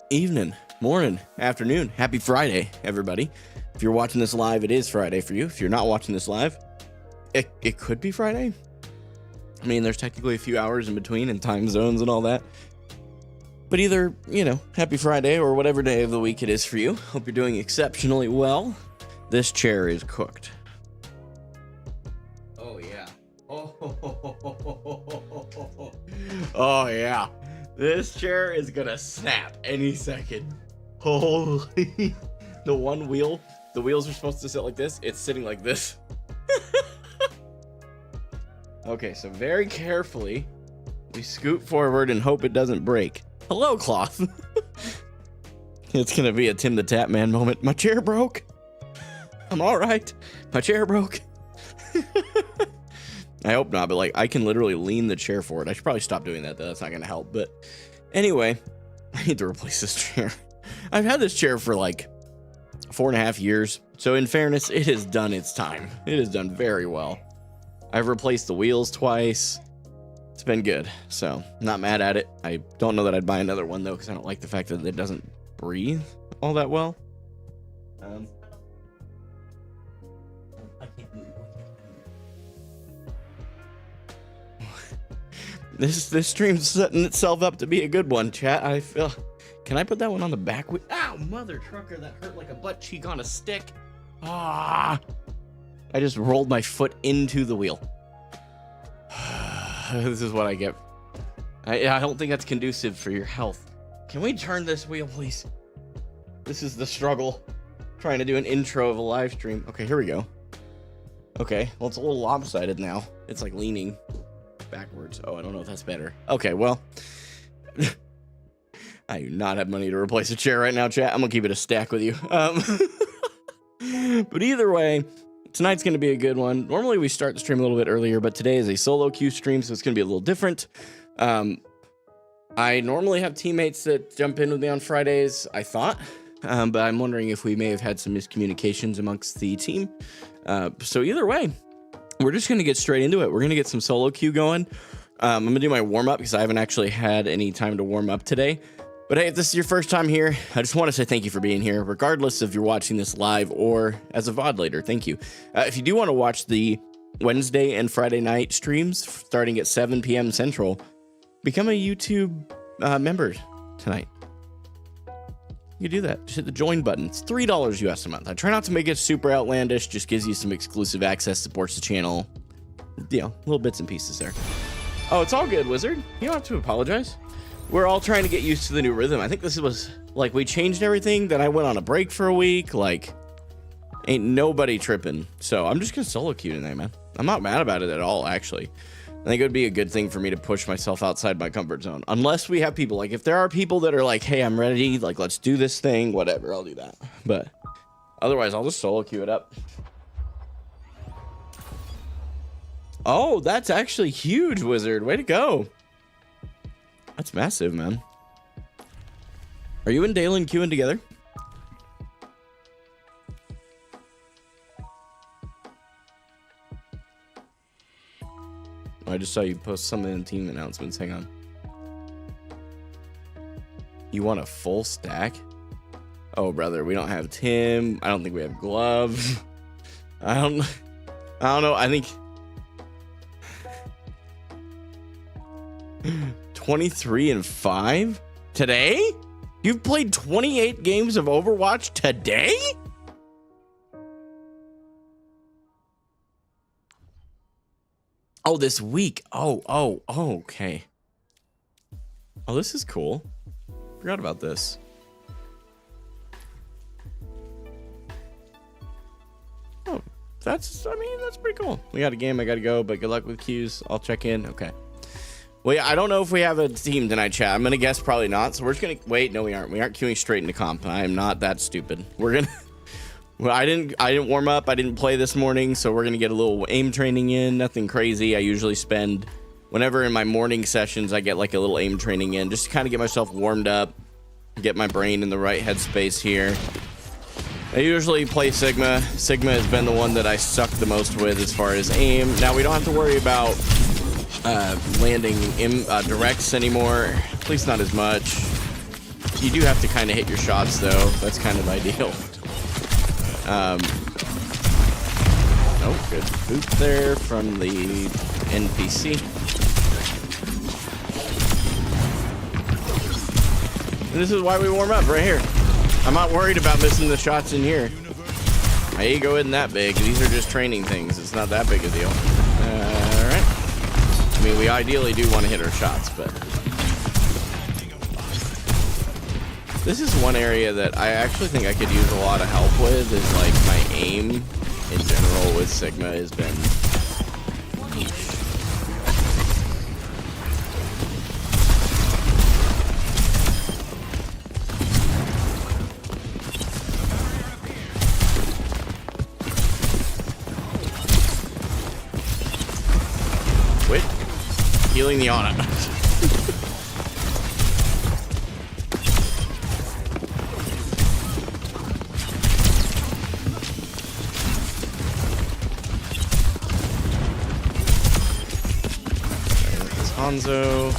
evening, morning, afternoon. Happy Friday, everybody. If you're watching this live, it is Friday for you. If you're not watching this live, it could be Friday. I mean, there's technically a few hours in between and time zones and all that. But either, happy Friday or whatever day of the week it is for you. Hope you're doing exceptionally well. This chair is cooked. Oh, yeah. Oh, yeah. This chair is gonna snap any second. Holy. The wheels are supposed to sit like this. It's sitting like this. Okay, so very carefully, we scoot forward and hope it doesn't break. Hello, cloth. It's gonna be a Tim the Tap Man moment. My chair broke. I'm all right. My chair broke. I hope not, but I can literally lean the chair forward. I should probably stop doing that, though. That's not gonna help. But anyway, I need to replace this chair. I've had this chair for 4.5 years. So in fairness, it has done its time. It has done very well. I've replaced the wheels twice. It's been good, so not mad at it. I don't know that I'd buy another one, though, because I don't like the fact that it doesn't breathe all that well. This stream's setting itself up to be a good one, chat. I feel... Can I put that one on the back? Ow, mother trucker, that hurt like a butt cheek on a stick. Ah! I just rolled my foot into the wheel. This is what I get. I don't think that's conducive for your health. Can we turn this wheel, please? This is the struggle. Trying to do an intro of a live stream. Okay, here we go. Okay, well, it's a little lopsided now. It's leaning backwards. Oh, I don't know if that's better. Okay, well. I do not have money to replace a chair right now, chat. I'm gonna keep it a stack with you. But either way, tonight's going to be a good one. Normally we start the stream a little bit earlier, but today is a solo queue stream, so it's going to be a little different. I normally have teammates that jump in with me on Fridays, I thought, but I'm wondering if we may have had some miscommunications amongst the team. So either way, we're just going to get straight into it. We're going to get some solo queue going. I'm going to do my warm-up because I haven't actually had any time to warm up today. But hey, if this is your first time here, I just want to say thank you for being here, regardless if you're watching this live or as a VOD later. Thank you. If you do want to watch the Wednesday and Friday night streams starting at 7 p.m. Central, become a YouTube member tonight. You do that. Just hit the join button. It's $3 US a month. I try not to make it super outlandish. Just gives you some exclusive access, supports the channel. Little bits and pieces there. Oh, it's all good, Wizard. You don't have to apologize. We're all trying to get used to the new rhythm. I think this was we changed everything. Then I went on a break for a week. Ain't nobody tripping. So I'm just gonna solo queue tonight, man. I'm not mad about it at all, actually. I think it would be a good thing for me to push myself outside my comfort zone. Unless we have people if there are people that are hey, I'm ready. Let's do this thing. Whatever, I'll do that. But otherwise, I'll just solo queue it up. Oh, that's actually huge, Wizard. Way to go. That's massive, man. Are you and Dalen queuing together? I just saw you post something in team announcements. Hang on. You want a full stack? Oh, brother, we don't have Tim. I don't think we have Glove. I don't know. I think 23-5 today? You've played 28 games of Overwatch today? Oh, this week. Oh, okay. Oh, this is cool. Forgot about this. Oh, that's pretty cool. We got a game. I got to go, but good luck with queues. I'll check in. Okay. Well, yeah, I don't know if we have a team tonight, chat. I'm going to guess probably not. So we're just going to wait. No, we aren't. We aren't queuing straight into comp. I am not that stupid. We're going to well, I didn't warm up. I didn't play this morning. So we're going to get a little aim training in. Nothing crazy. I usually spend whenever in my morning sessions, I get a little aim training in just to kind of get myself warmed up, get my brain in the right headspace here. I usually play Sigma. Sigma has been the one that I suck the most with as far as aim. Now we don't have to worry about landing directs anymore, at least not as much. You do have to kind of hit your shots, though. That's kind of ideal. Oh, good boot there from the NPC. And this is why we warm up right here. I'm not worried about missing the shots in here. My ego isn't that big. These are just training things. It's not that big a deal. Alright. I mean, we ideally do want to hit our shots, but... This is one area that I actually think I could use a lot of help with, is like my aim in general with Sigma has been... Quit healing the Ana. Hanzo.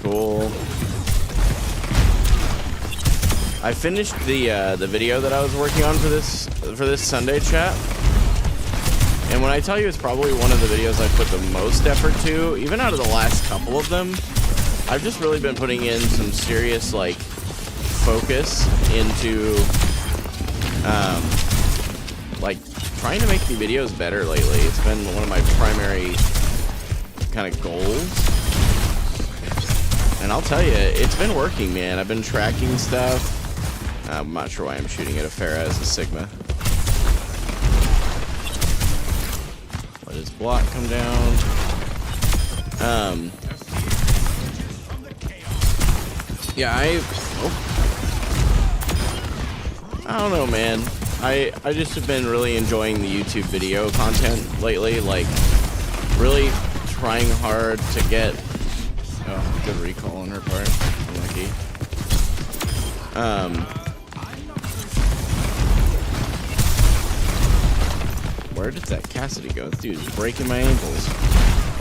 Cool. I finished the video that I was working on for this Sunday chat. And when I tell you it's probably one of the videos I put the most effort to, even out of the last couple of them, I've just really been putting in some serious like focus into like trying to make the videos better lately. It's been one of my primary kind of goals, and I'll tell you, it's been working, man. I've been tracking stuff. I'm not sure why I'm shooting at a Pharah as a Sigma. Let his block come down. Yeah, I don't know, man. I just have been really enjoying the YouTube video content lately, like really trying hard to get... Oh, good recall on her part. Unlucky. Where did that Cassidy go? Dude, it's breaking my ankles.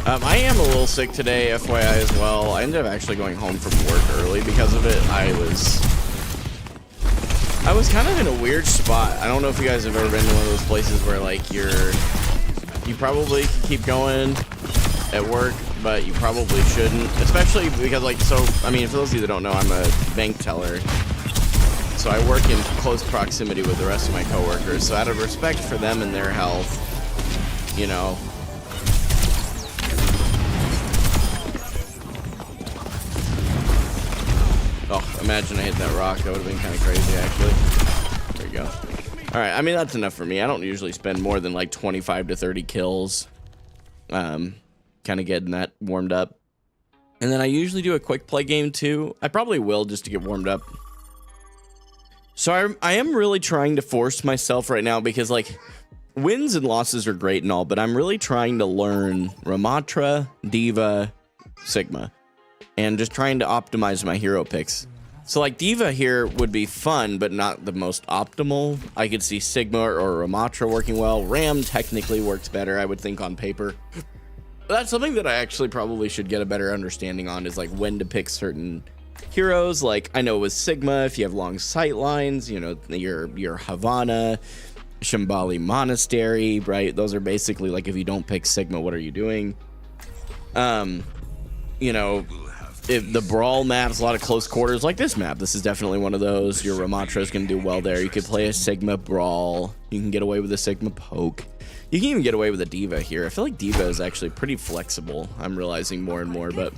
I am a little sick today, FYI, as well. I ended up actually going home from work early because of it. I was kind of in a weird spot. I don't know if you guys have ever been to one of those places where like you probably can keep going at work, but you probably shouldn't, especially because like, so I mean, for those of you that don't know, I'm a bank teller, so I work in close proximity with the rest of my coworkers. So out of respect for them and their health, you know, oh, imagine I hit that rock. That would have been kind of crazy, actually. There we go. All right, I mean, that's enough for me. I don't usually spend more than like 25 to 30 kills. Kind of getting that warmed up. And then I usually do a quick play game too. I probably will just to get warmed up. So I am really trying to force myself right now because like wins and losses are great and all, but I'm really trying to learn Ramatra, D.Va, Sigma, and just trying to optimize my hero picks. So like D.Va here would be fun, but not the most optimal. I could see Sigma or Ramatra working well. Ram technically works better, I would think, on paper. That's something that I actually probably should get a better understanding on, is like when to pick certain heroes. Like I know with Sigma, if you have long sight lines, you know, your Havana, Shambhala Monastery, right? Those are basically like, if you don't pick Sigma, what are you doing? You know, if the Brawl maps, a lot of close quarters, like this map, this is definitely one of those. Your Ramatra is going to do well there. You could play a Sigma Brawl. You can get away with a Sigma Poke. You can even get away with a D.Va here. I feel like D.Va is actually pretty flexible. I'm realizing more and more, but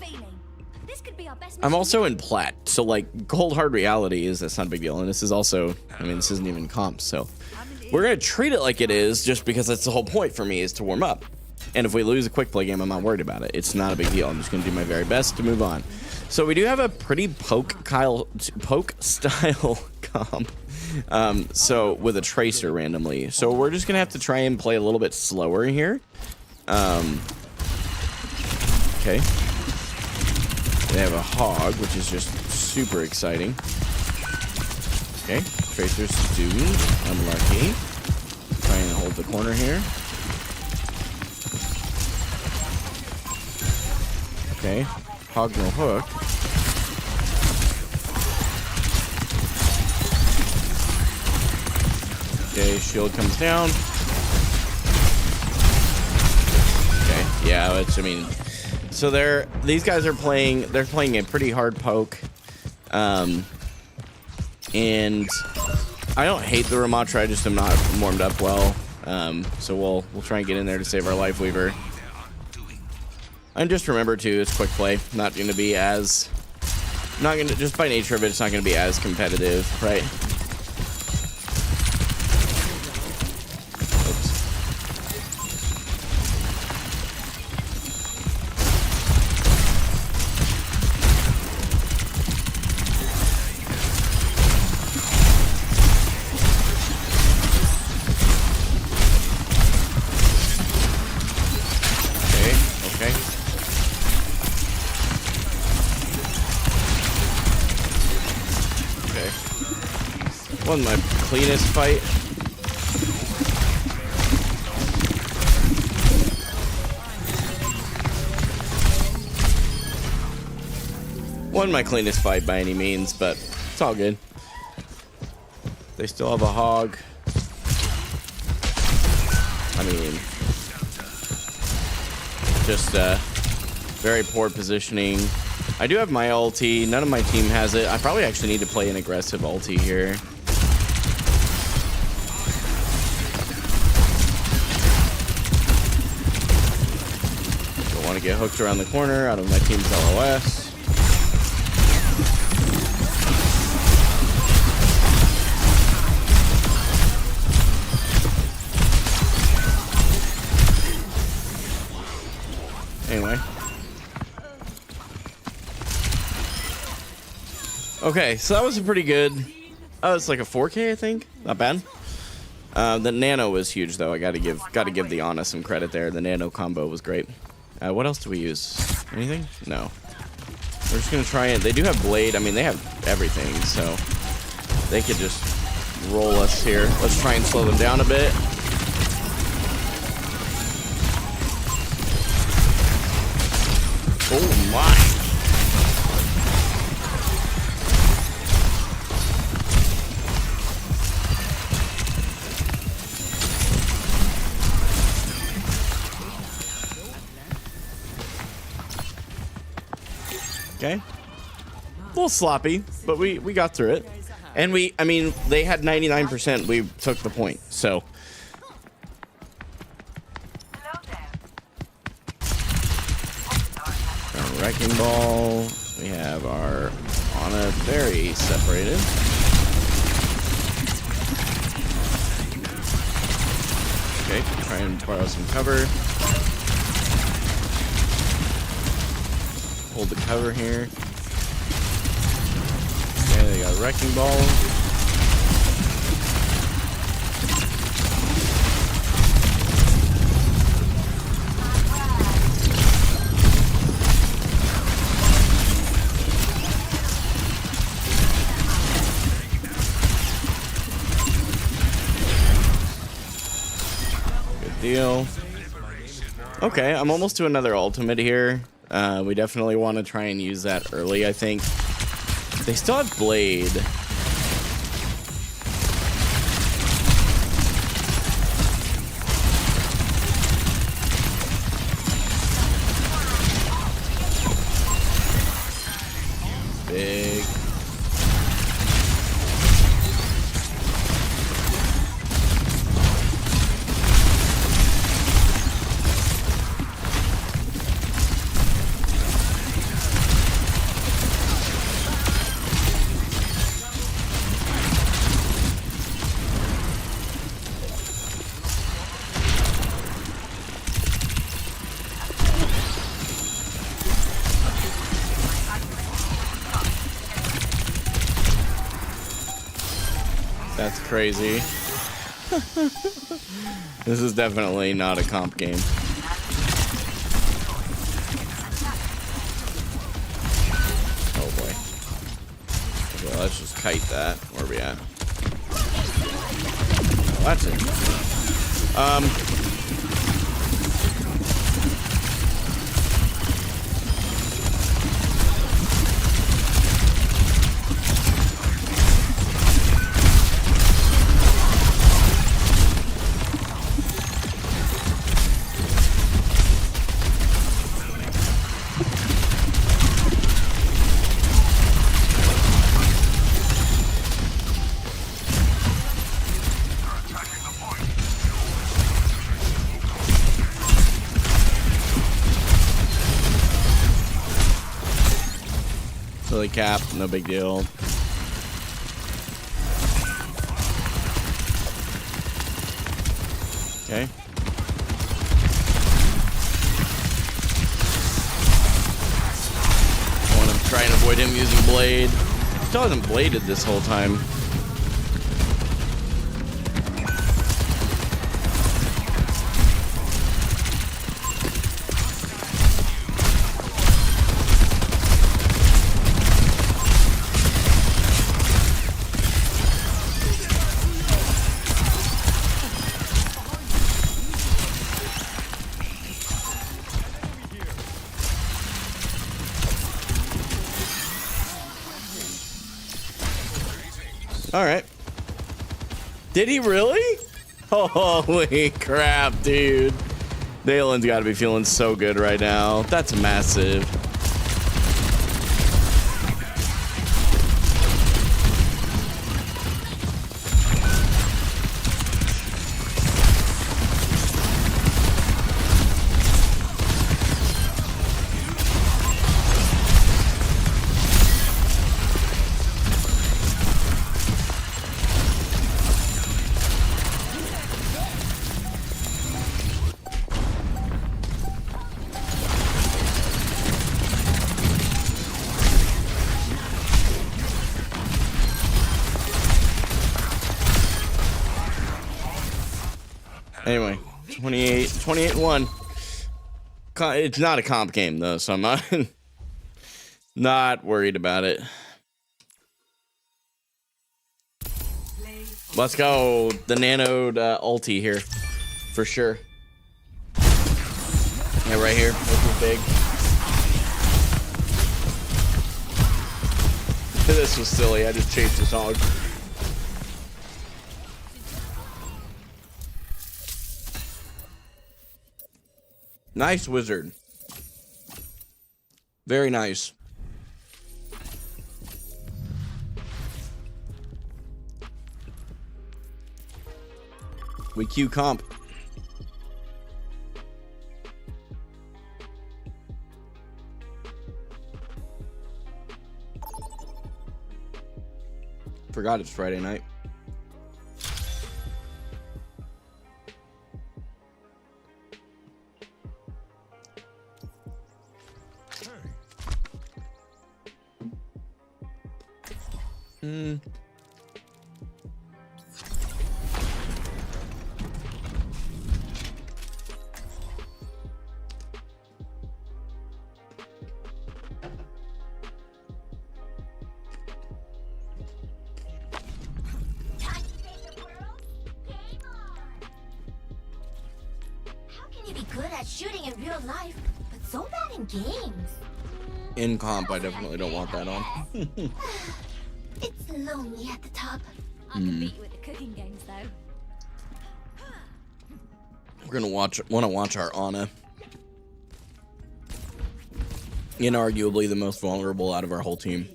I'm also in Plat, so like cold hard reality is that's not a big deal. And this is also, I mean, this isn't even comp, so we're gonna treat it like it is, just because that's the whole point for me, is to warm up. And if we lose a quick play game, I'm not worried about it. It's not a big deal. I'm just gonna do my very best to move on. So we do have a pretty poke style comp. So with a tracer randomly. So we're just gonna have to try and play a little bit slower here. Okay. They have a hog, which is just super exciting. Okay, tracer's doomed. Unlucky. Trying to hold the corner here. Okay. Hog no hook. Okay, shield comes down. Okay, yeah, I mean, so these guys are playing a pretty hard poke. And I don't hate the Ramatra, I just am not warmed up well. So we'll try and get in there to save our life weaver. And just remember too, it's quick play. Not going to be as, just by nature of it, it's not going to be as competitive, right? Oops. Wasn't my cleanest fight. Wasn't my cleanest fight by any means, but it's all good. They still have a hog. I mean, just very poor positioning. I do have my ulti. None of my team has it. I probably actually need to play an aggressive ulti here. Don't want to get hooked around the corner out of my team's LOS. Anyway. Okay, so that was a pretty good. Oh, it's like a 4K, I think. Not bad. The nano was huge, though. I gotta give the Ana some credit there. The nano combo was great. What else do we use? Anything? No. We're just gonna try it. They do have blade. I mean, they have everything, so they could just roll us here. Let's try and slow them down a bit. Oh my! Okay. A little sloppy, but we got through it. And I mean, they had 99%. We took the point, so. Our Wrecking Ball. We have our Ana very separated. Okay, try and borrow some cover. Hold the cover here. Okay, they got a Wrecking Ball. Good deal. Okay, I'm almost to another ultimate here. We definitely want to try and use that early, I think. They still have blade. Big. That's crazy. This is definitely not a comp game. Oh boy. Okay, let's just kite that. Where are we at? Oh, that's it. Lily cap, no big deal. Okay. I want to try and avoid him using blade. Still hasn't bladed this whole time. All right. Did he really? Holy crap, dude. Dalen's got to be feeling so good right now. That's massive. Anyway, 28-1. It's not a comp game though, so I'm not worried about it. Let's go the nanoed ulti here for sure. Yeah, right here. This is big. This was silly. I just chased this hog. Nice wizard. Very nice. We Q comp. Forgot it's Friday night. In comp, I definitely don't want that on. It's lonely at the top. I can beat you with the cooking games, though. We're gonna want to watch our Ana. Inarguably the most vulnerable out of our whole team.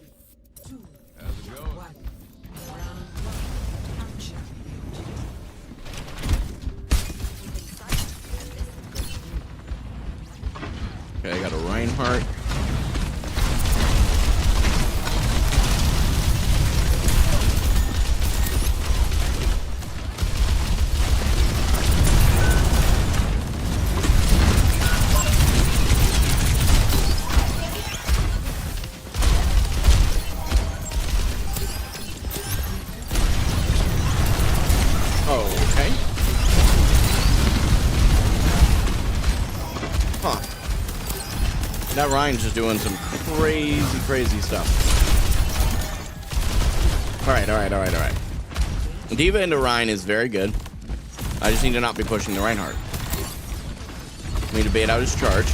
Okay, I got a Reinhardt. That Ryan's just doing some crazy stuff. All right. Diva into Ryan is very good. I just need to not be pushing the Reinhardt. I need to bait out his charge.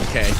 Okay.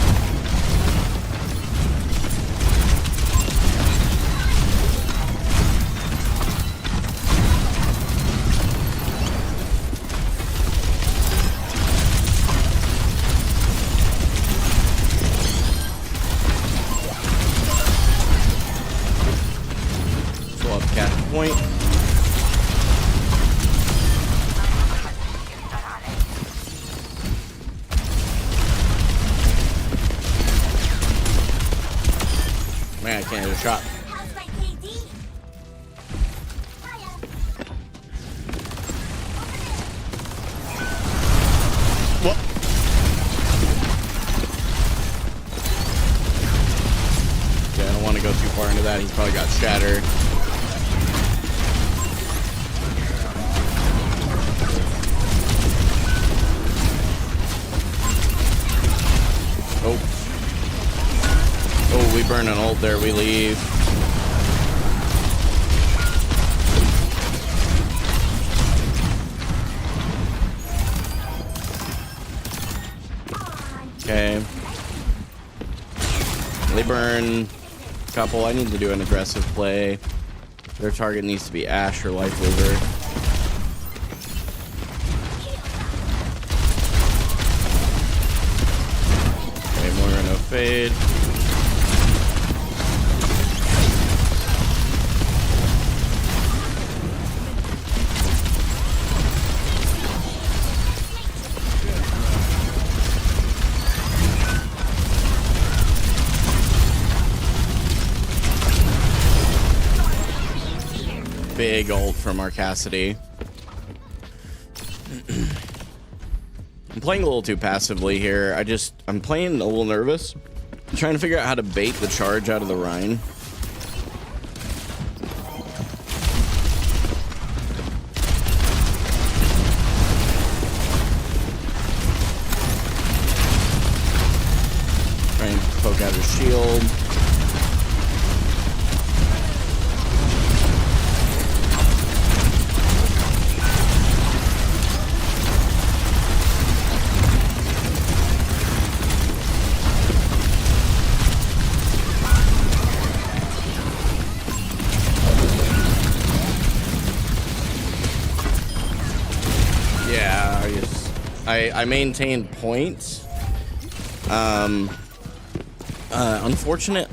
shot. How's my KD? Fire. What? Yeah, I don't want to go too far into that. He's probably got shatter. Oh. Oh, we burn an ult there. We leave. Okay. They burn a couple. I need to do an aggressive play. Their target needs to be Ashe or Life Wizard. Okay, more no fade. Big ult from our Cassidy. I'm playing a little too passively here. I'm playing a little nervous. I'm trying to figure out how to bait the charge out of the Rhine. Trying to poke out his shield. I maintained points. Unfortunate,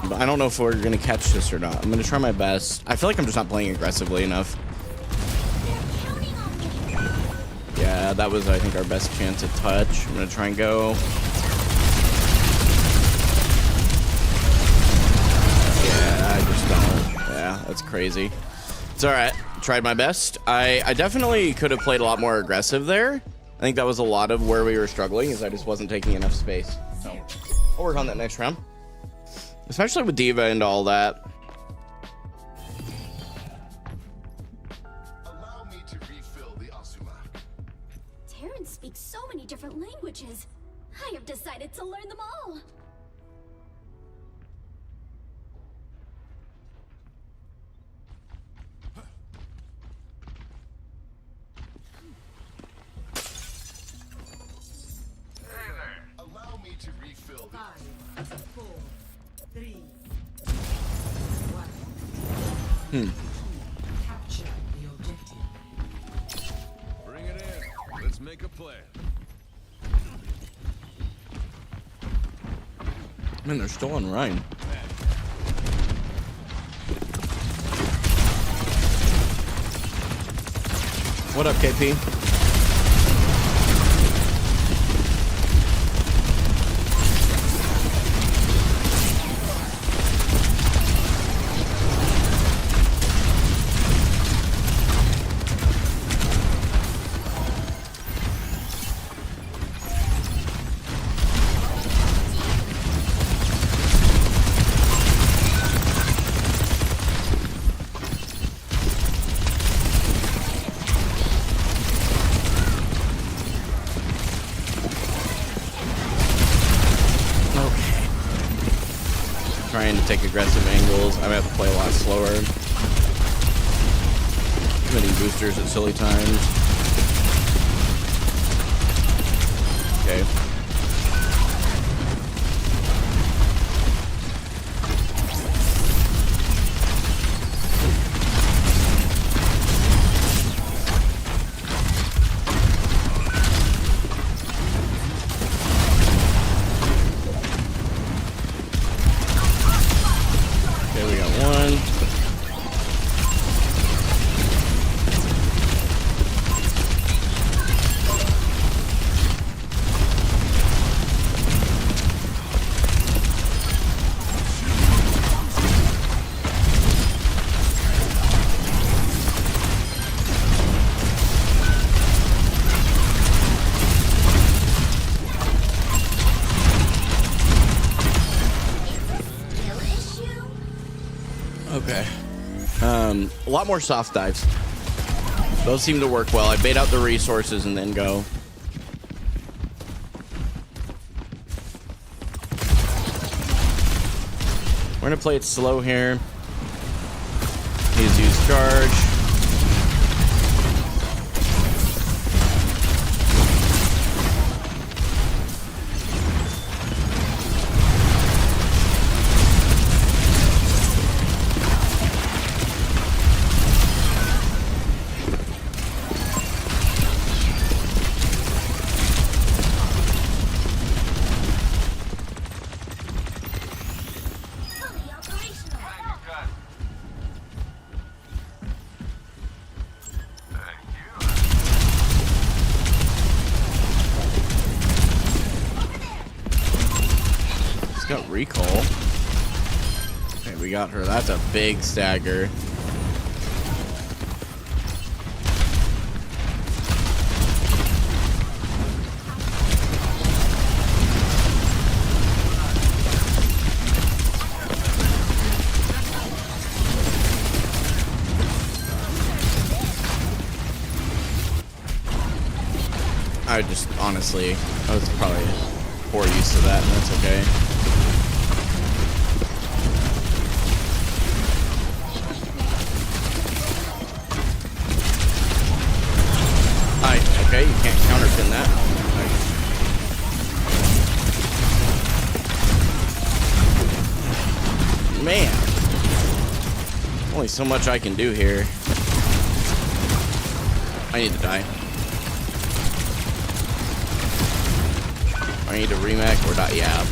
but I don't know if we're gonna catch this or not. I'm gonna try my best. I feel like I'm just not playing aggressively enough. Yeah, that was, I think, our best chance at touch. I'm gonna try and go. Yeah, I just don't. Yeah, that's crazy. It's all right. Tried my best. I definitely could have played a lot more aggressive there. I think that was a lot of where we were struggling, is I just wasn't taking enough space. So I'll work on that next round, especially with D.Va and all that. Allow me to refill the Asuma. Terran speaks so many different languages. I have decided to learn them all. Allow me to refill the 5, 4, 3, 1. Capture the objective. Bring it in. Let's make a plan. Man, they're still on Rhine. What up, KP? Trying to take aggressive angles. I might have to play a lot slower. Hitting boosters at silly times. Okay. lot more soft dives. Those seem to work well. I bait out the resources and then go. We're gonna play it slow here. He's used charge. Fully operational. It's got recall. Okay, we got her. That's a big stagger. I just, honestly, I was probably poor use of that, and that's okay. Okay, you can't counterpin that. Man. Only so much I can do here. I need to die. I need to remake or die. Yeah.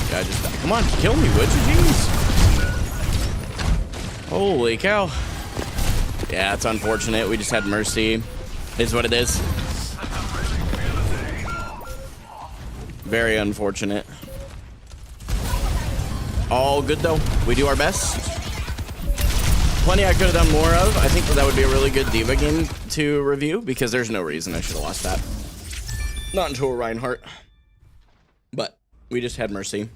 Yeah, just die. Come on, kill me, would you? Jeez. Holy cow. Yeah, it's unfortunate. We just had mercy. Is what it is. Very unfortunate. All good though. We do our best. Plenty I could have done more of. I think that would be a really good D.Va game to review because there's no reason I should have lost that. Not until Reinhardt. But we just had mercy.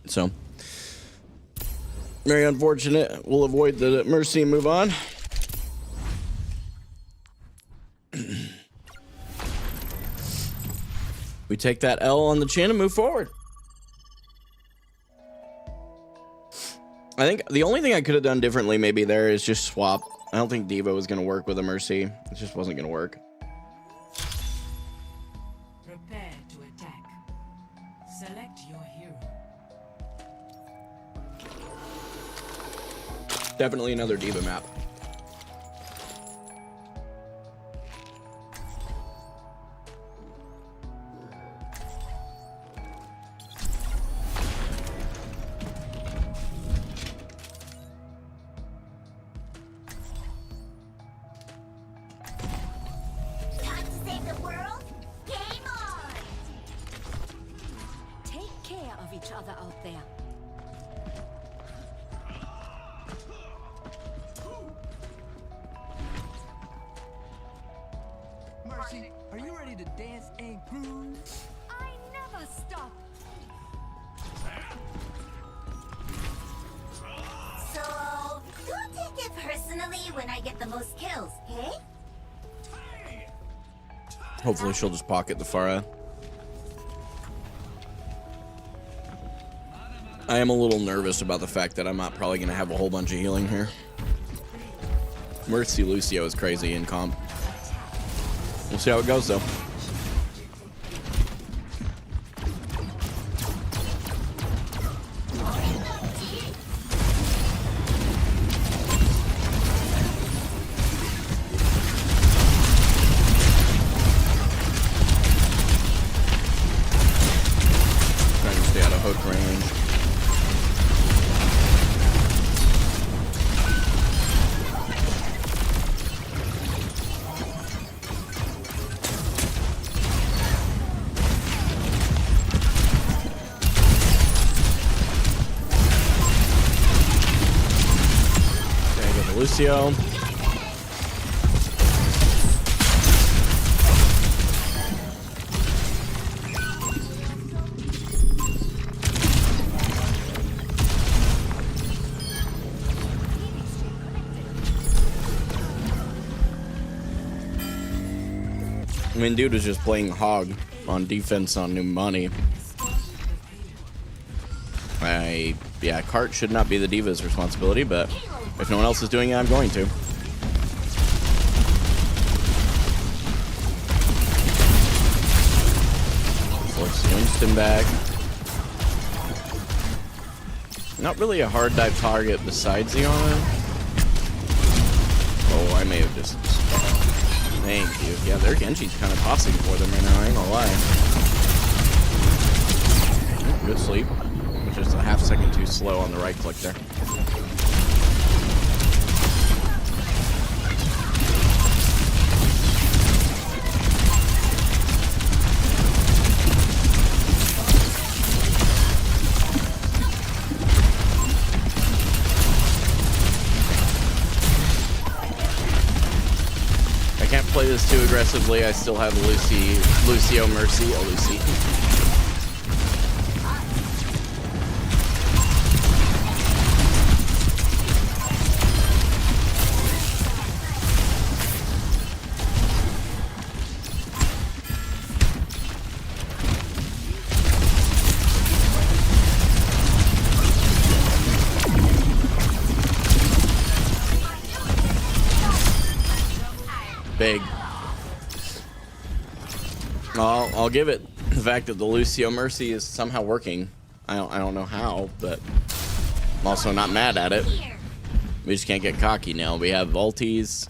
So very unfortunate. We'll avoid the mercy and move on. We take that L on the chin and move forward. I think the only thing I could have done differently maybe there is just swap. I don't think D.Va was going to work with a Mercy. It just wasn't going to work. Prepare to attack. Select your hero. Definitely another D.Va map. Time to save the world? Game on! Take care of each other out there. Mercy, are you ready to dance and groove? I never stop. So, don't take it personally when I get the most kills, okay? Hopefully she'll just pocket the Pharah. I am a little nervous about the fact that I'm not probably going to have a whole bunch of healing here. Mercy Lucio is crazy in comp. We'll see how it goes though. Trying to stay out of hook range. Lucio. I mean, dude was just playing hog on defense on Numbani. Yeah, cart should not be the diva's responsibility, but if no one else is doing it, I'm going to. Force Winston back. Not really a hard dive target besides the armor. Oh, I may have just... Thank you. Yeah, their Genji's kind of tossing for them right now, I ain't gonna lie. Good sleep. Just a half second too slow on the right click there. I can't play this too aggressively. I still have Lucio Mercy. Oh, Lucy. Big. I'll give it the fact that the Lucio Mercy is somehow working. I don't know how, but I'm also not mad at it. We just can't get cocky now. We have ultis.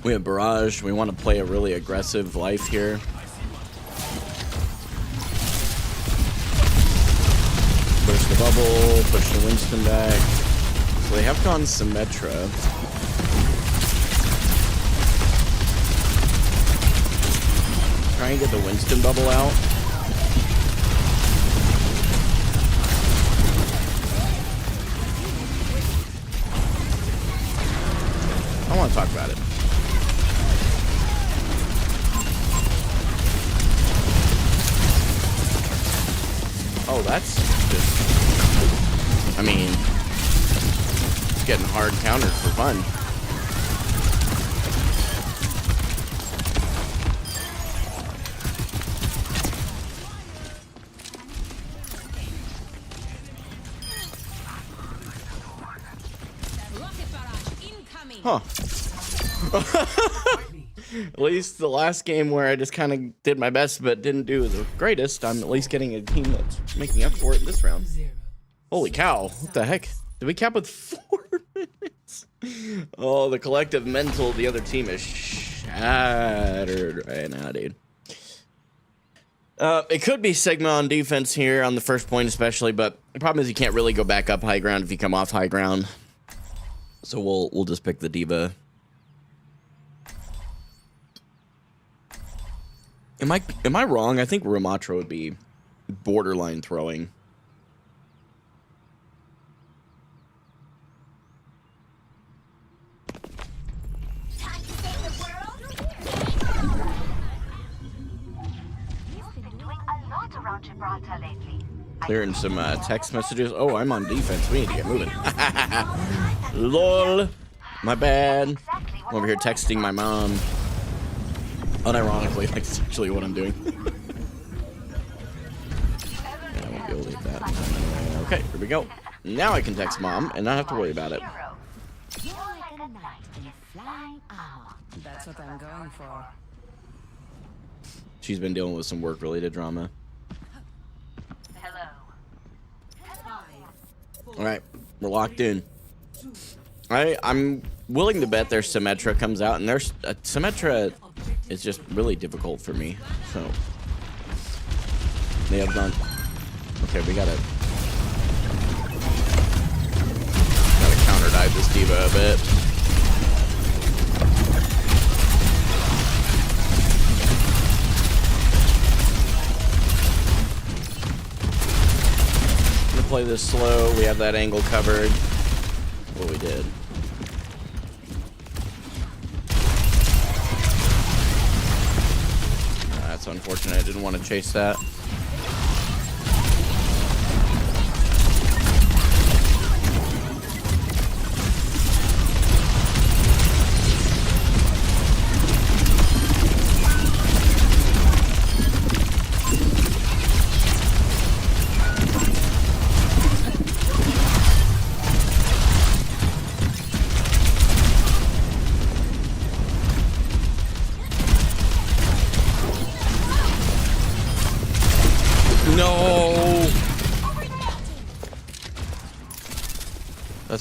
We have barrage. We want to play a really aggressive life here. Push the bubble, push the Winston back. So they have gone Symmetra. Try and get the Winston bubble out. I want to talk about it. Oh, that's just... I mean... It's getting hard countered for fun. Huh. At least the last game where I just kind of did my best but didn't do the greatest, I'm at least getting a team that's making up for it this round. Holy cow. What the heck? Did we cap with 4 minutes? Oh, the collective mental of the other team is shattered right now, dude. It could be Sigma on defense here on the first point especially, but the problem is you can't really go back up high ground if you come off high ground. So we'll just pick the diva. Am I wrong? I think Ramatra would be borderline throwing. Time to save the world. You've been doing a lot around Gibraltar lately. Clearing some text messages. Oh, I'm on defense. We need to get moving. Lol. My bad. I'm over here texting my mom. Unironically, like, it's actually what I'm doing. Yeah, I won't be able to get that. Okay, here we go. Now I can text mom and not have to worry about it. You're like a knight in flying armor. That's what I'm going for. She's been dealing with some work-related drama. Hello. All right, we're locked in. I'm willing to bet their Symmetra comes out, and their Symmetra is just really difficult for me. So they have done. Okay, we gotta counter dive this diva a bit. I'm gonna play this slow. We have that angle covered. What we did. That's unfortunate. I didn't want to chase that.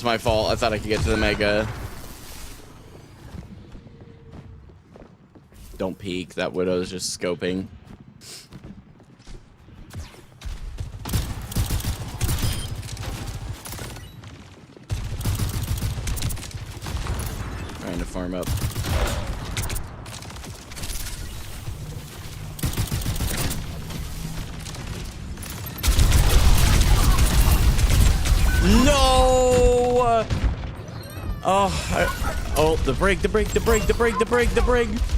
my fault. I thought I could get to the Mega. Don't peek. That Widow's just scoping. Trying to farm up. No! Oh, the break.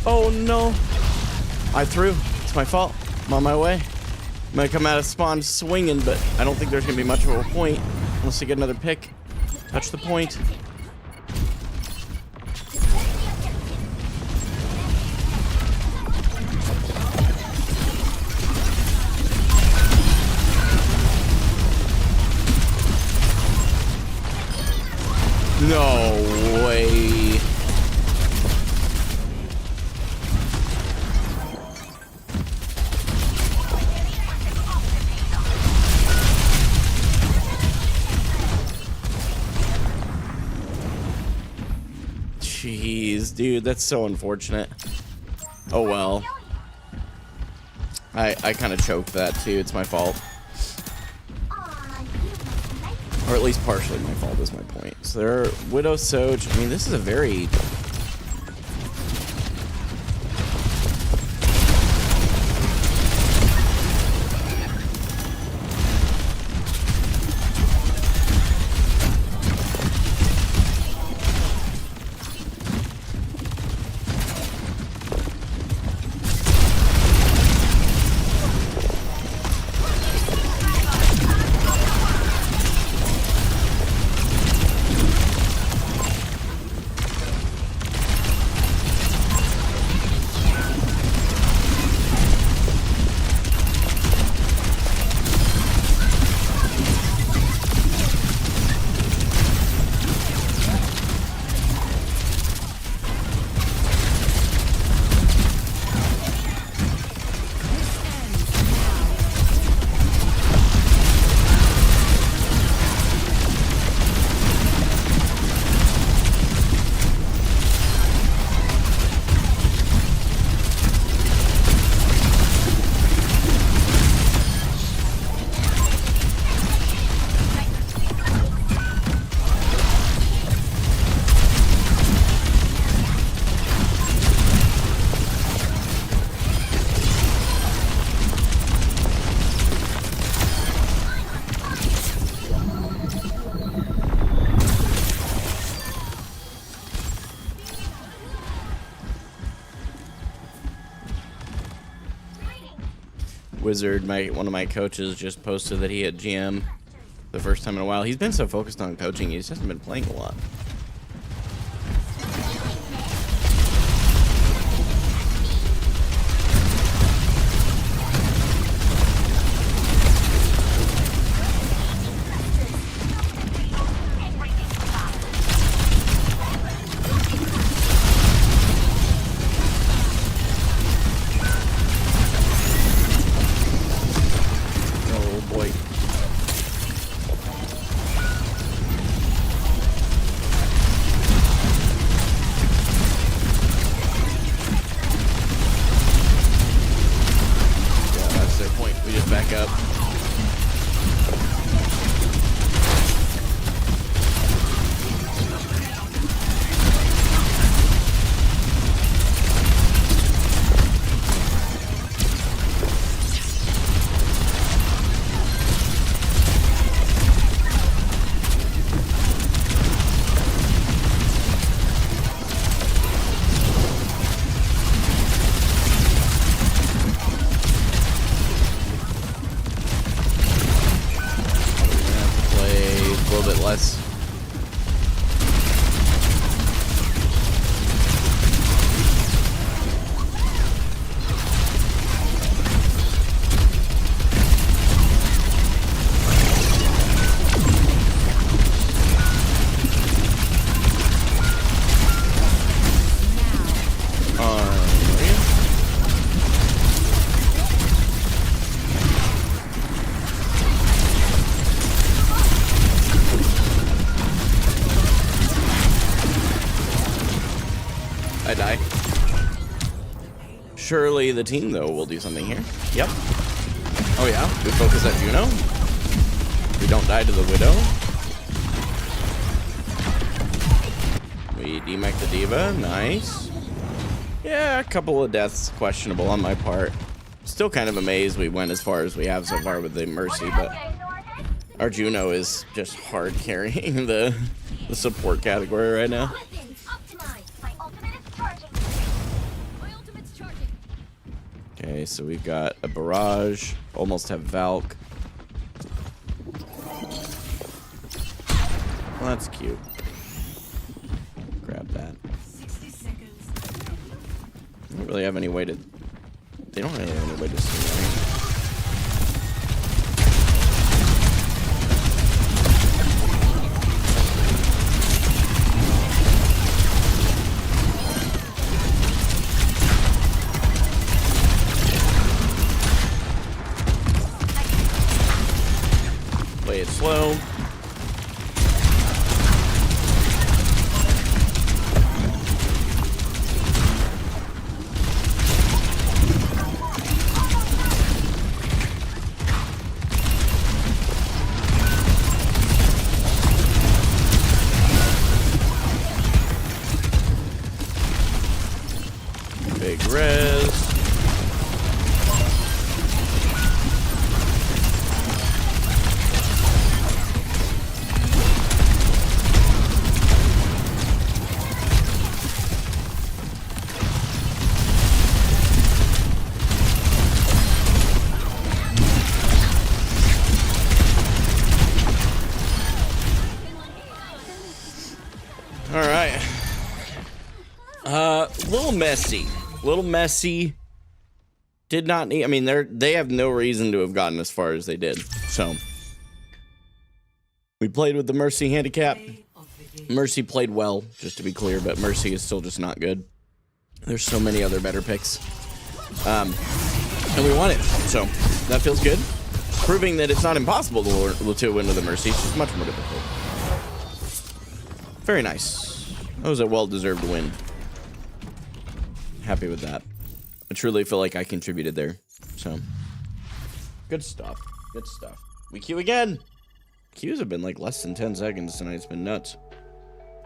Oh no. I threw. It's my fault. I'm on my way. I'm gonna come out of spawn swinging, but I don't think there's gonna be much of a point unless I get another pick. Touch the point. No way. Jeez, dude, that's so unfortunate. Oh well. I kind of choked that too. It's my fault. Or at least partially my fault is my point. So there are Widow Soj. I mean, this is a very... Wizard, one of my coaches, just posted that he hit GM the first time in a while. He's been so focused on coaching, he just hasn't been playing a lot. I die. Surely the team, though, will do something here. Yep. Oh, yeah. We focus at Juno. We don't die to the Widow. We demech the Diva. Nice. Yeah, a couple of deaths questionable on my part. Still kind of amazed we went as far as we have so far with the Mercy, but our Juno is just hard carrying the support category right now. Weapons optimized. My ultimate is charging. My ultimate's charging. Okay, so we've got a barrage. Almost have Valk. Well, that's cute. Grab that. 60 seconds. They don't really have any way to. They don't really have any way to see me. Play it slow. Big res. All right. Little messy. Did not need. I mean, they have no reason to have gotten as far as they did. So we played with the Mercy handicap. Mercy played well, just to be clear, but Mercy is still just not good. There's so many other better picks, and we won it. So that feels good. Proving that it's not impossible to win with the Mercy. It's just much more difficult. Very nice. That was a well-deserved win. Happy with that. I truly feel like I contributed there. So, good stuff. Good stuff. We queue again. Queues have been like less than 10 seconds tonight. It's been nuts.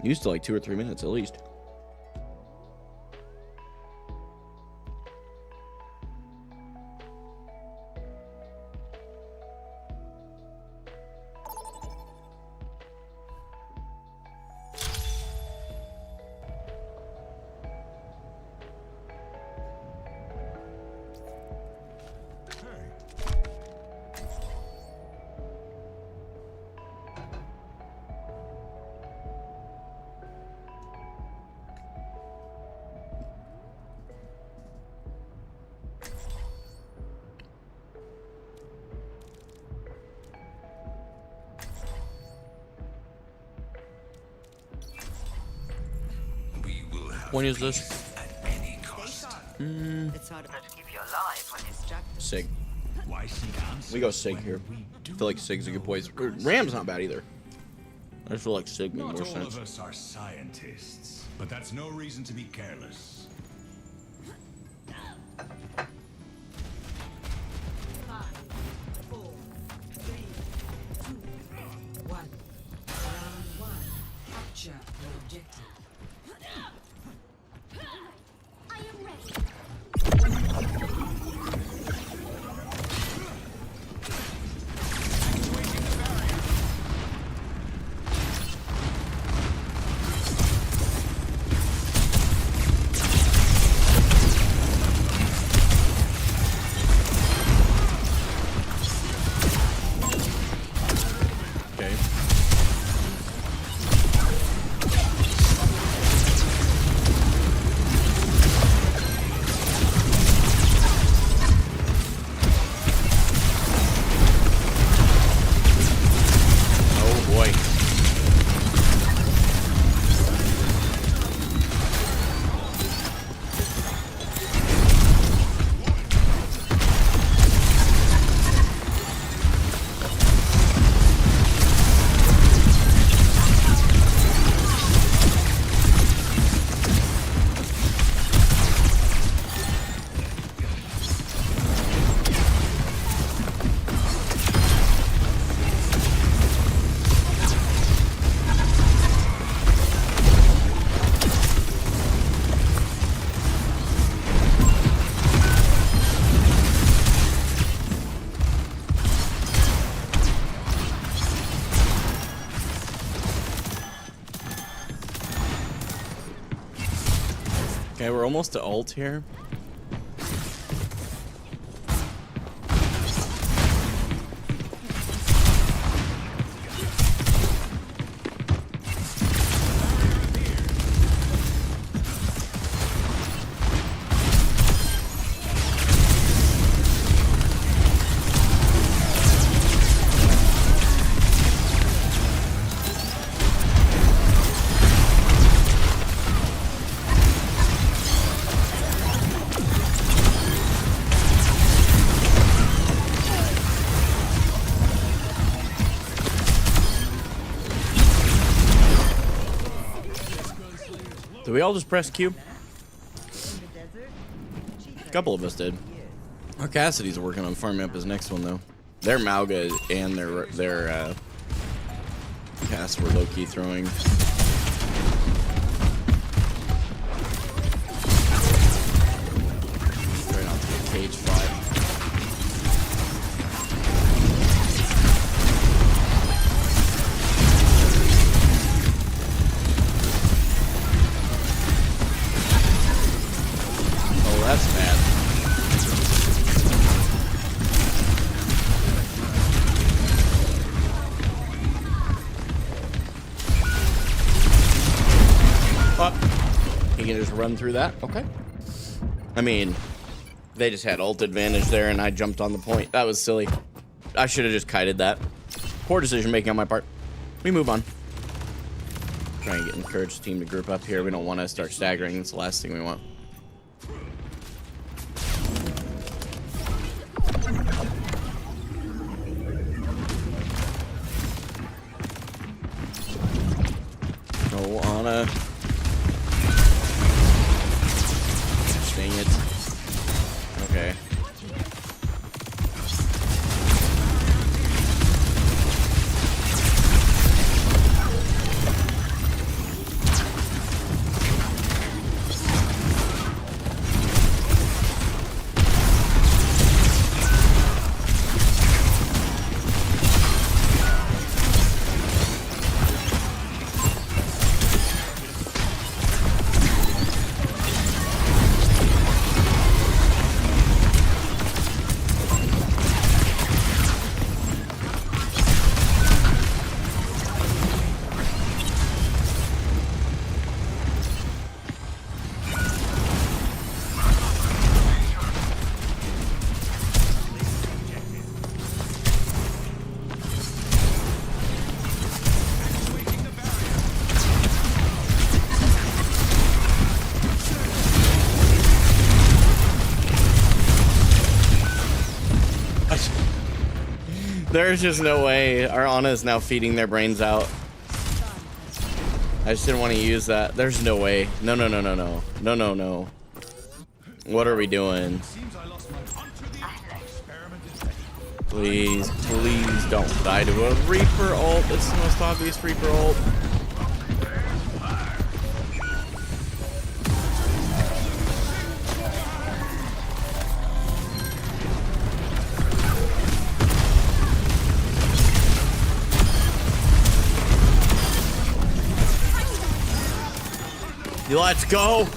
Used to like 2 or 3 minutes at least. Point is this? It's hard to keep you alive when distracted. Sig. We go Sig here. I feel like Sig's a good place. Ram's not bad either. I just feel like Sig makes more Not all sense. of us are scientists, but that's no reason to be careless. 5, 4, 3, 2, 1. Round 1. Capture the objective. I am ready. Okay, we're almost to ult here. Did we all just press Q? A couple of us did. Our Cassidy's working on farming up his next one though. Their Mauga and their Cass were low-key throwing. Right onto the cage fight. That's bad. Up. He can just run through that. Okay. I mean, they just had ult advantage there, and I jumped on the point. That was silly. I should have just kited that. Poor decision making on my part. We move on. Try and encourage the team to group up here. We don't want to start staggering. It's the last thing we want. Oh, Ana. Dang it. Okay. There's just no way. Our Ana is now feeding their brains out. I just didn't want to use that. There's no way. No, no, no, no, no. No, no, no. What are we doing? Please, please don't die to a Reaper ult. It's the most obvious Reaper ult. Let's go.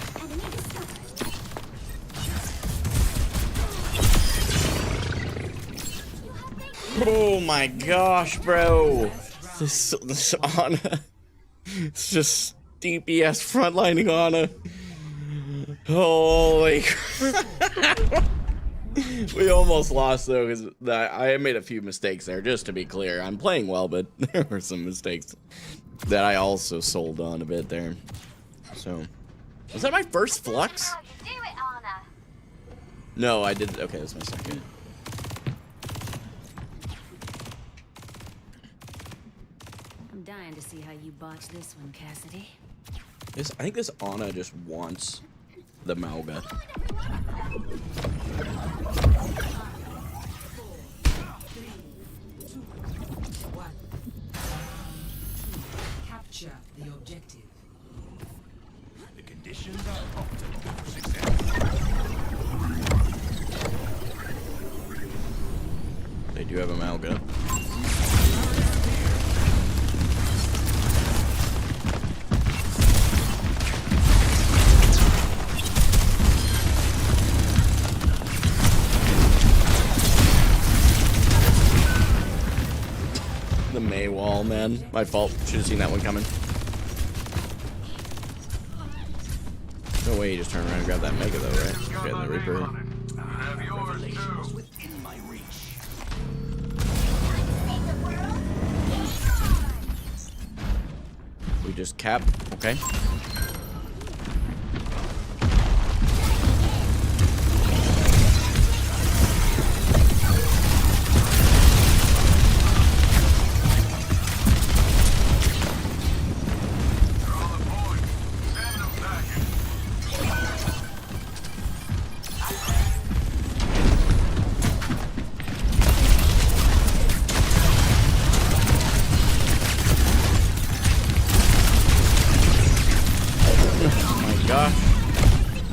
Oh my gosh, bro. This Ana. It's just DPS frontlining Ana. Holy crap. We almost lost though, because I made a few mistakes there, just to be clear. I'm playing well, but there were some mistakes that I also sold on a bit there. So, was that my first flux? No, I did. Okay, that's my second. I'm dying to see how you botch this one, Cassidy. I think this Ana just wants the Mauga. Capture the objective. The conditions are optimal for success. They do have a Mauga. man. My fault. Should have seen that one coming. No way he just turned around and grabbed that Mega, though, right? Okay, the Reaper. Have yours too. Within my reach. We just cap. Okay.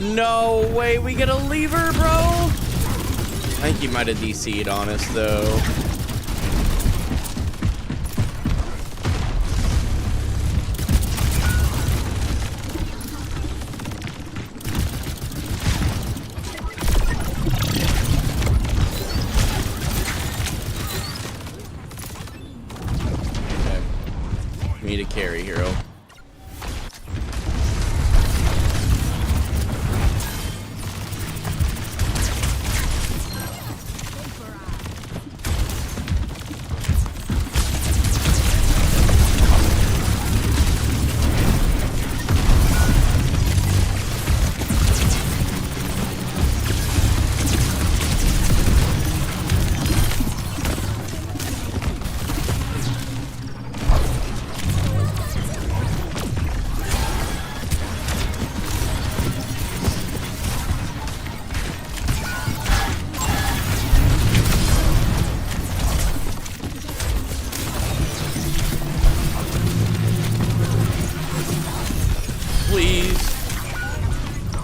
No way we get a lever, bro. I think he might have DC'd on us, though. Okay. We need a carry, hero.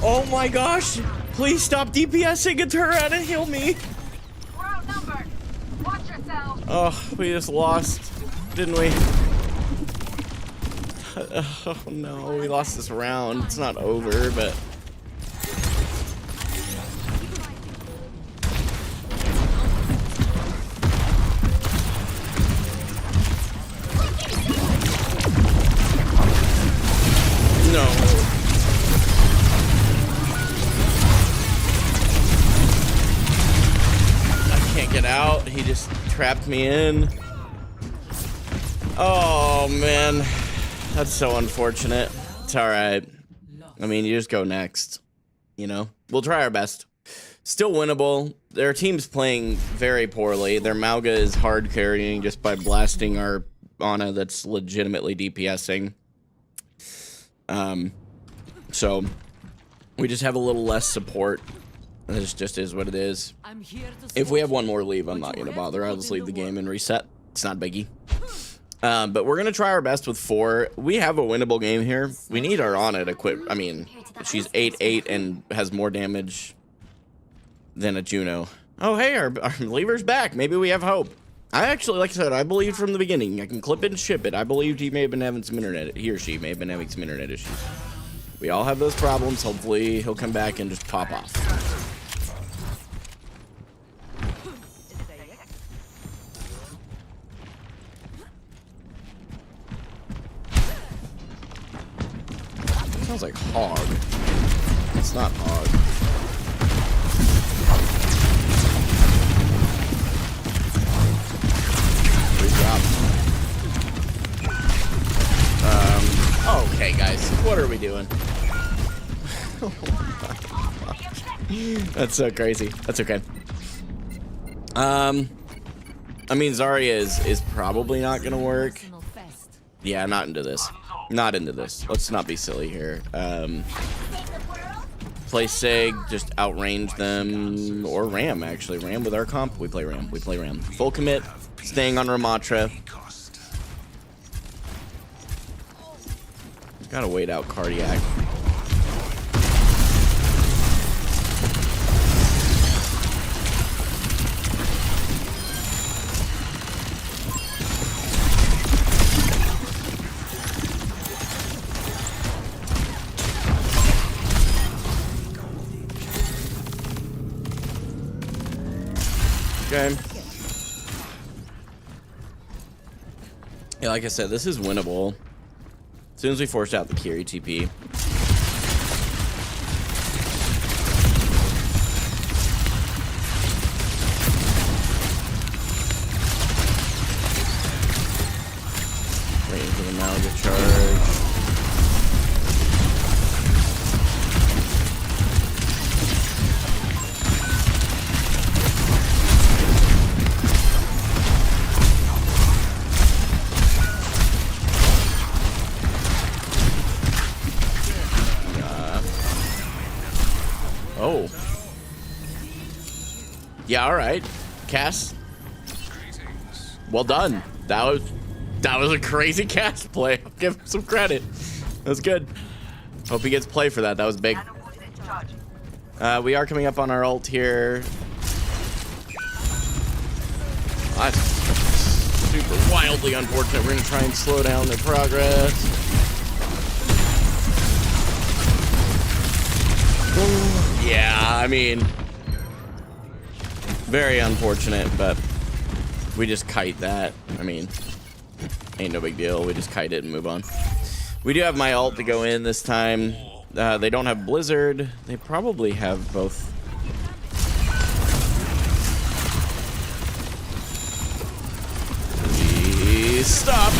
Oh my gosh! Please stop DPSing a turret and heal me! We're outnumbered. Watch yourself. Oh, we just lost, didn't we? Oh no, we lost this round. It's not over, but... No. Get out. He just trapped me in. Oh man, that's so unfortunate. It's all right. I mean, you just go next, you know. We'll try our best. Still winnable. Their team's playing very poorly. Their Mauga is hard carrying just by blasting our Ana that's legitimately DPSing. So we just have a little less support. This just is what it is. If we have one more leave, I'm not going to bother. I'll just leave the game and reset. It's not biggie. But we're going to try our best with 4. We have a winnable game here. We need our Ana to quit. I mean, she's 8-8 and has more damage than a Juno. Oh, hey, our lever's back. Maybe we have hope. I actually, like I said, I believed from the beginning. I can clip it and ship it. I believed he may have been having some internet. He or she may have been having some internet issues. We all have those problems. Hopefully, he'll come back and just pop off. Sounds like hog. It's not hog. Okay, guys, what are we doing? That's so crazy. That's okay. I mean, Zarya is probably not gonna work. Yeah, not into this. Not into this. Let's not be silly here. Play Seg, just outrange them, or Ram, actually. Ram with our comp. We play Ram. We play Ram. Full commit, staying on Ramatra. Gotta wait out Cardiac. Okay. Yeah, like I said, this is winnable. As soon as we force out the Kiri TP. Waiting for the Malaga charge. Oh. Yeah, all right. Cass. Well done. That was a crazy cast play. I'll give him some credit. That was good. Hope he gets play for that. That was big. We are coming up on our ult here. That's super wildly unfortunate. We're going to try and slow down their progress. Yeah, I mean, very unfortunate, but we just kite that. I mean, ain't no big deal. We just kite it and move on. We do have my ult to go in this time. They don't have Blizzard. They probably have both. Please stop.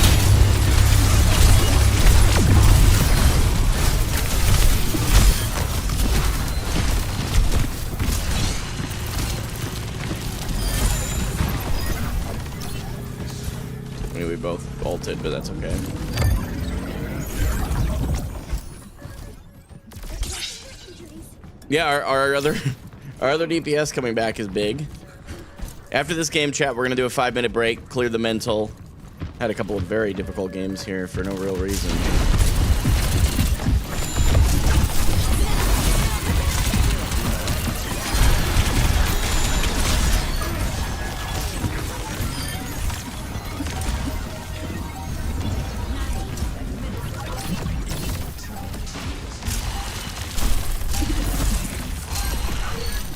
I mean, we both ulted, but that's okay. Yeah, our other DPS coming back is big. After this game, chat, we're gonna do a 5-minute break, clear the mental. Had a couple of very difficult games here for no real reason.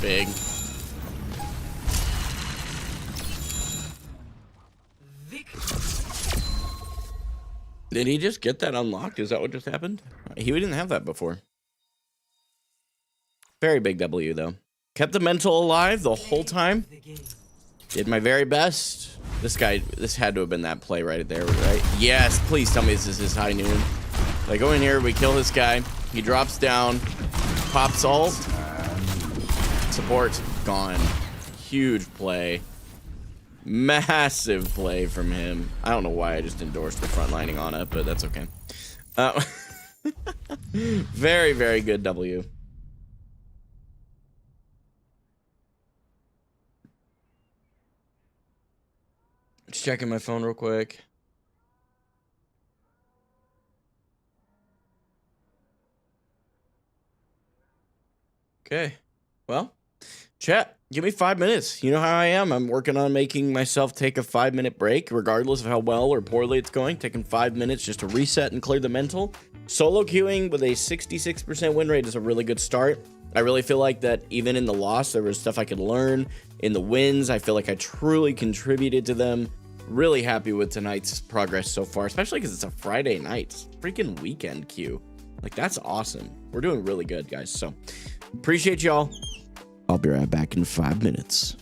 Big. Did he just get that unlocked? Is that what just happened? He didn't have that before. Very big W, though. Kept the mental alive the whole time. Did my very best. This had to have been that play right there, right? Yes, please tell me this is his high noon. Like, go in here, we kill this guy. He drops down, pops ult. Support gone. Huge play. Massive play from him. I don't know why I just endorsed the frontlining on it, but that's okay. Very, very good W. Just checking my phone real quick. Okay. Well, chat, give me 5 minutes. You know how I am. I'm working on making myself take a 5-minute break, regardless of how well or poorly it's going. Taking 5 minutes just to reset and clear the mental. Solo queuing with a 66% win rate is a really good start. I really feel like that even in the loss, there was stuff I could learn. In the wins, I feel like I truly contributed to them. Really happy with tonight's progress so far, especially because it's a Friday night. It's freaking weekend queue. Like, that's awesome. We're doing really good, guys. So, appreciate y'all. I'll be right back in 5 minutes.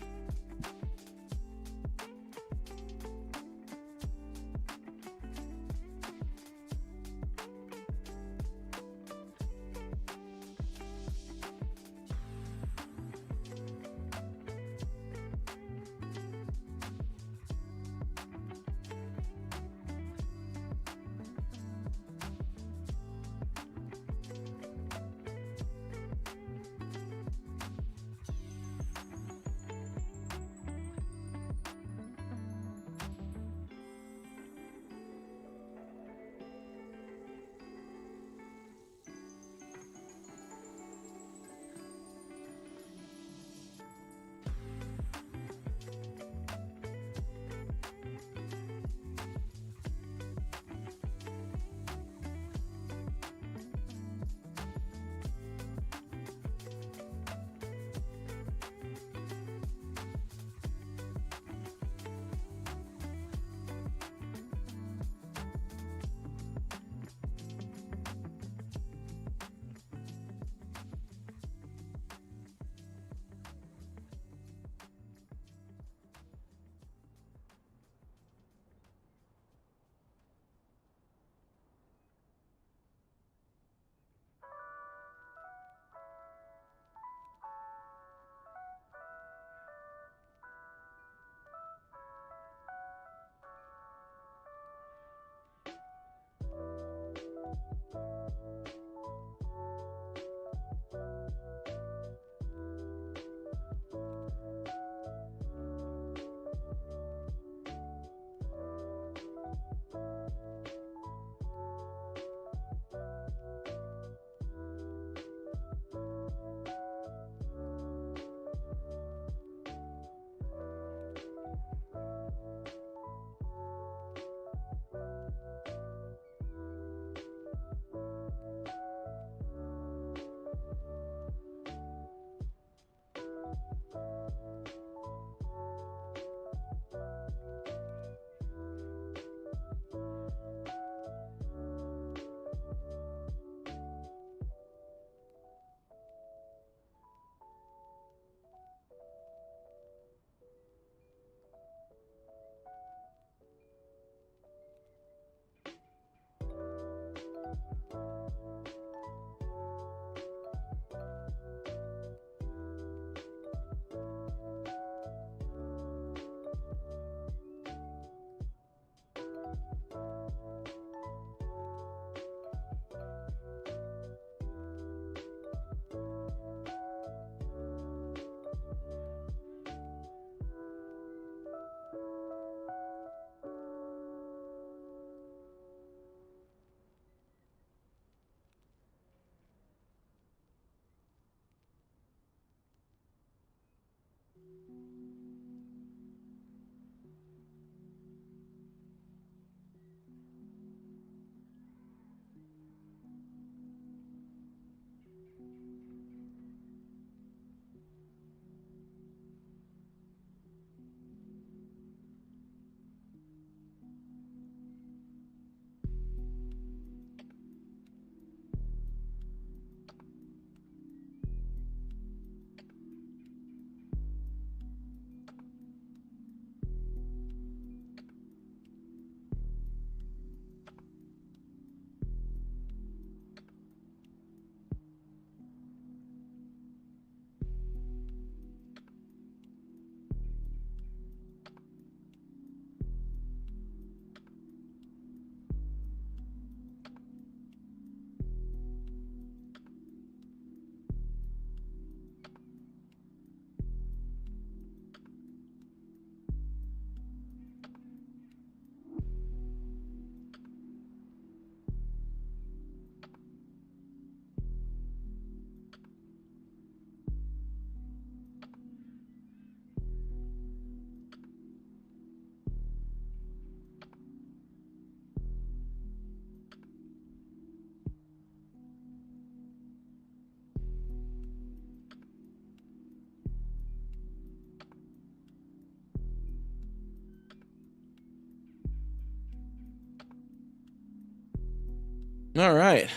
All right.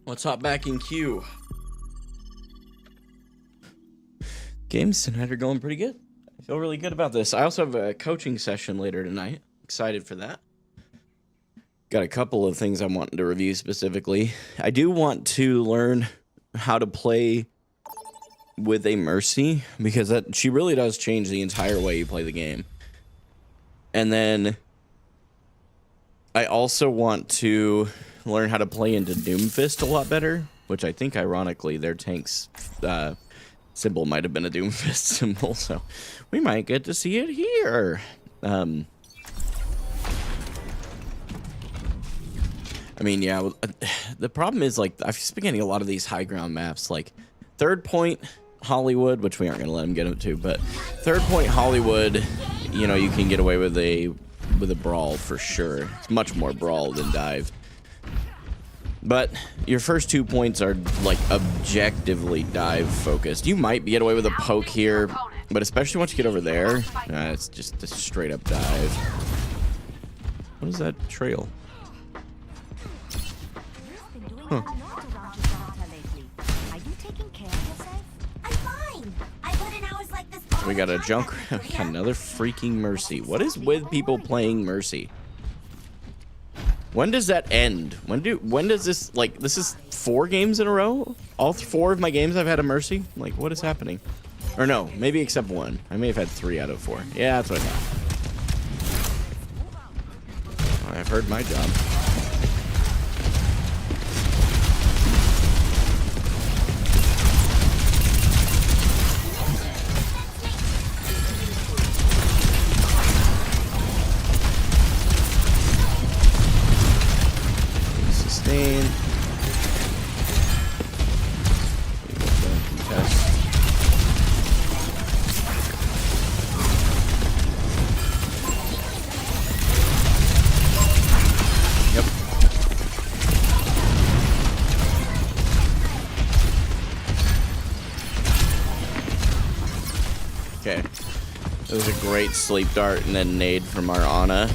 Let's hop back in queue. Games tonight are going pretty good. I feel really good about this. I also have a coaching session later tonight. Excited for that. Got a couple of things I'm wanting to review specifically. I do want to learn how to play with a Mercy, because she really does change the entire way you play the game. And then I also want to learn how to play into Doomfist a lot better, which I think, ironically, their tank's symbol might have been a Doomfist symbol, so we might get to see it here. I mean, yeah, the problem is, like, I've just been getting a lot of these high ground maps, like Third Point Hollywood, which we aren't going to let them get into, but Third Point Hollywood, you know, you can get away with a brawl for sure. It's much more brawl than dive. But your first 2 points are, like, objectively dive focused. You might get away with a poke here, but especially once you get over there, it's just a straight up dive. What is that trail? Huh. We got a junk. We got another freaking Mercy. What is with people playing Mercy? When does that end? When does this, like, this is 4 games in a row? All 4 of my games I've had a Mercy? Like, what is happening? Or no, maybe except 1. I may have had 3 out of 4. Yeah, that's what I thought. I've heard my job. Sustain. Contest. Yep. Okay. That was a great sleep dart and then nade from our Ana.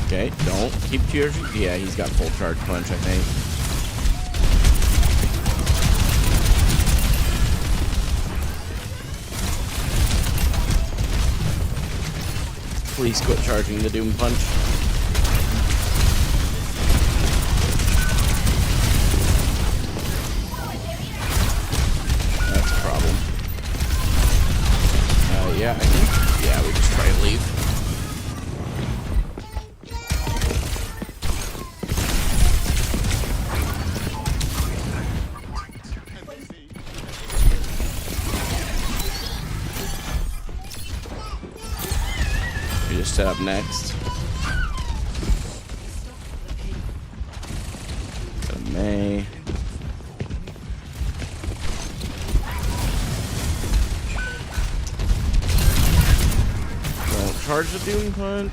Okay, don't keep charging. Yeah, he's got full charge punch, I think. Please quit charging the Doom punch. That's a problem. Yeah, I think. Yeah, we just try to leave. Set up next. Got a May. Don't charge the Doom punch.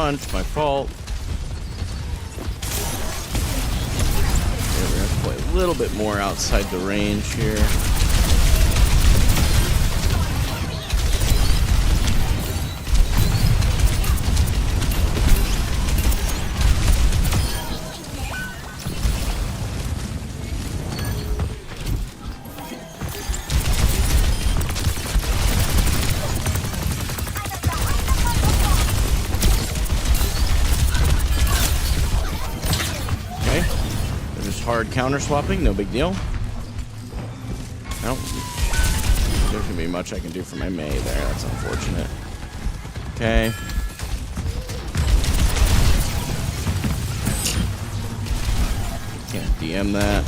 punch. My fault. Okay, we're gonna play a little bit more outside the range here. Hard counter swapping, no big deal. No, there's gonna be much I can do for my Mei there. That's unfortunate. Okay. Can't DM that.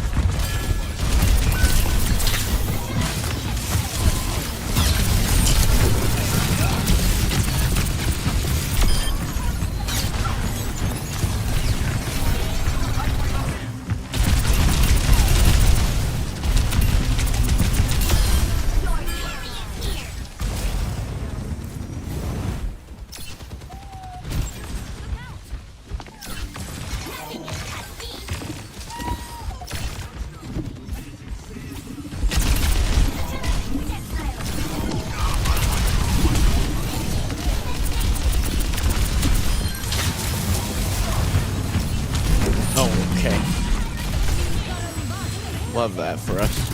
Love that for us.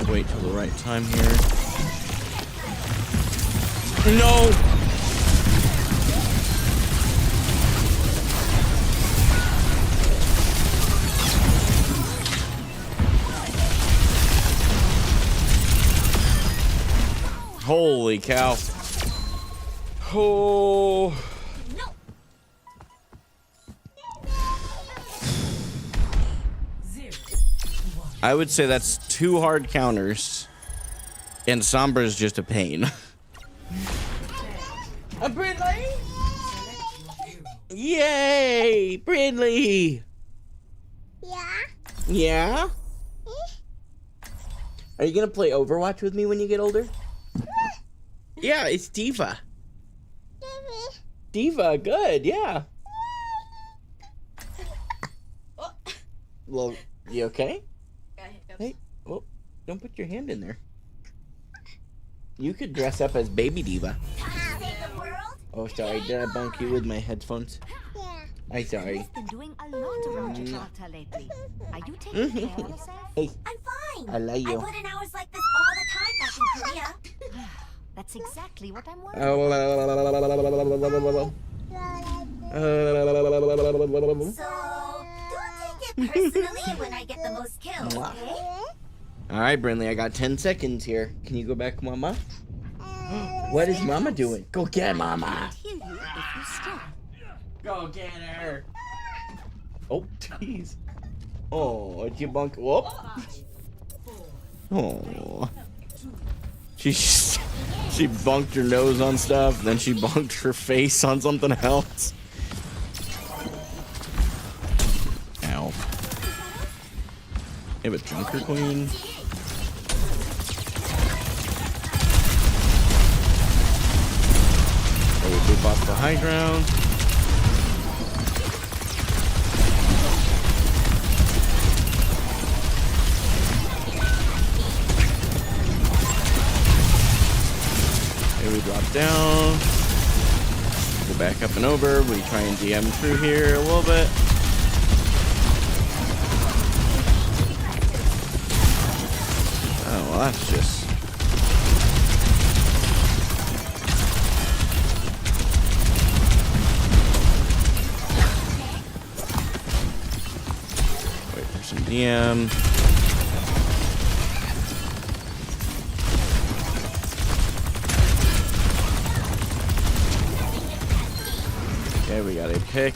Wait till the right time here. No! Holy cow. Oh. I would say that's 2 hard counters, and Sombra's just a pain. Brindley! Yay! Brindley! Yeah? Yeah? Are you gonna play Overwatch with me when you get older? Yeah, it's Diva. Diva, good, yeah. Well, you okay? Hey, oh, don't put your hand in there. You could dress up as Baby Diva. Oh, sorry, did I bunk you with my headphones? Yeah. I'm sorry. You've been doing a lot around Gibraltar lately. Are you taking care of yourself? Hey, I'm fine. I love you. I put in hours like this all the time back in Korea. That's exactly what I'm worried Oh, So, don't take it personally when I get the most kills, okay? all right, Brindley, I got 10 seconds here. Can you go back, Mama? What is Mama doing? Go get Mama. heal you if you struggle. Go get her. Oh, jeez. Oh, did you bunk? Whoop. Oh. She bunked her nose on stuff, then she bunked her face on something else. Ow. You have a Junker Queen? Oh, we boop off the high ground. We drop down, go back up and over. We try and DM through here a little bit. Oh, well, that's just... Wait for some DM. Okay, we got a pick.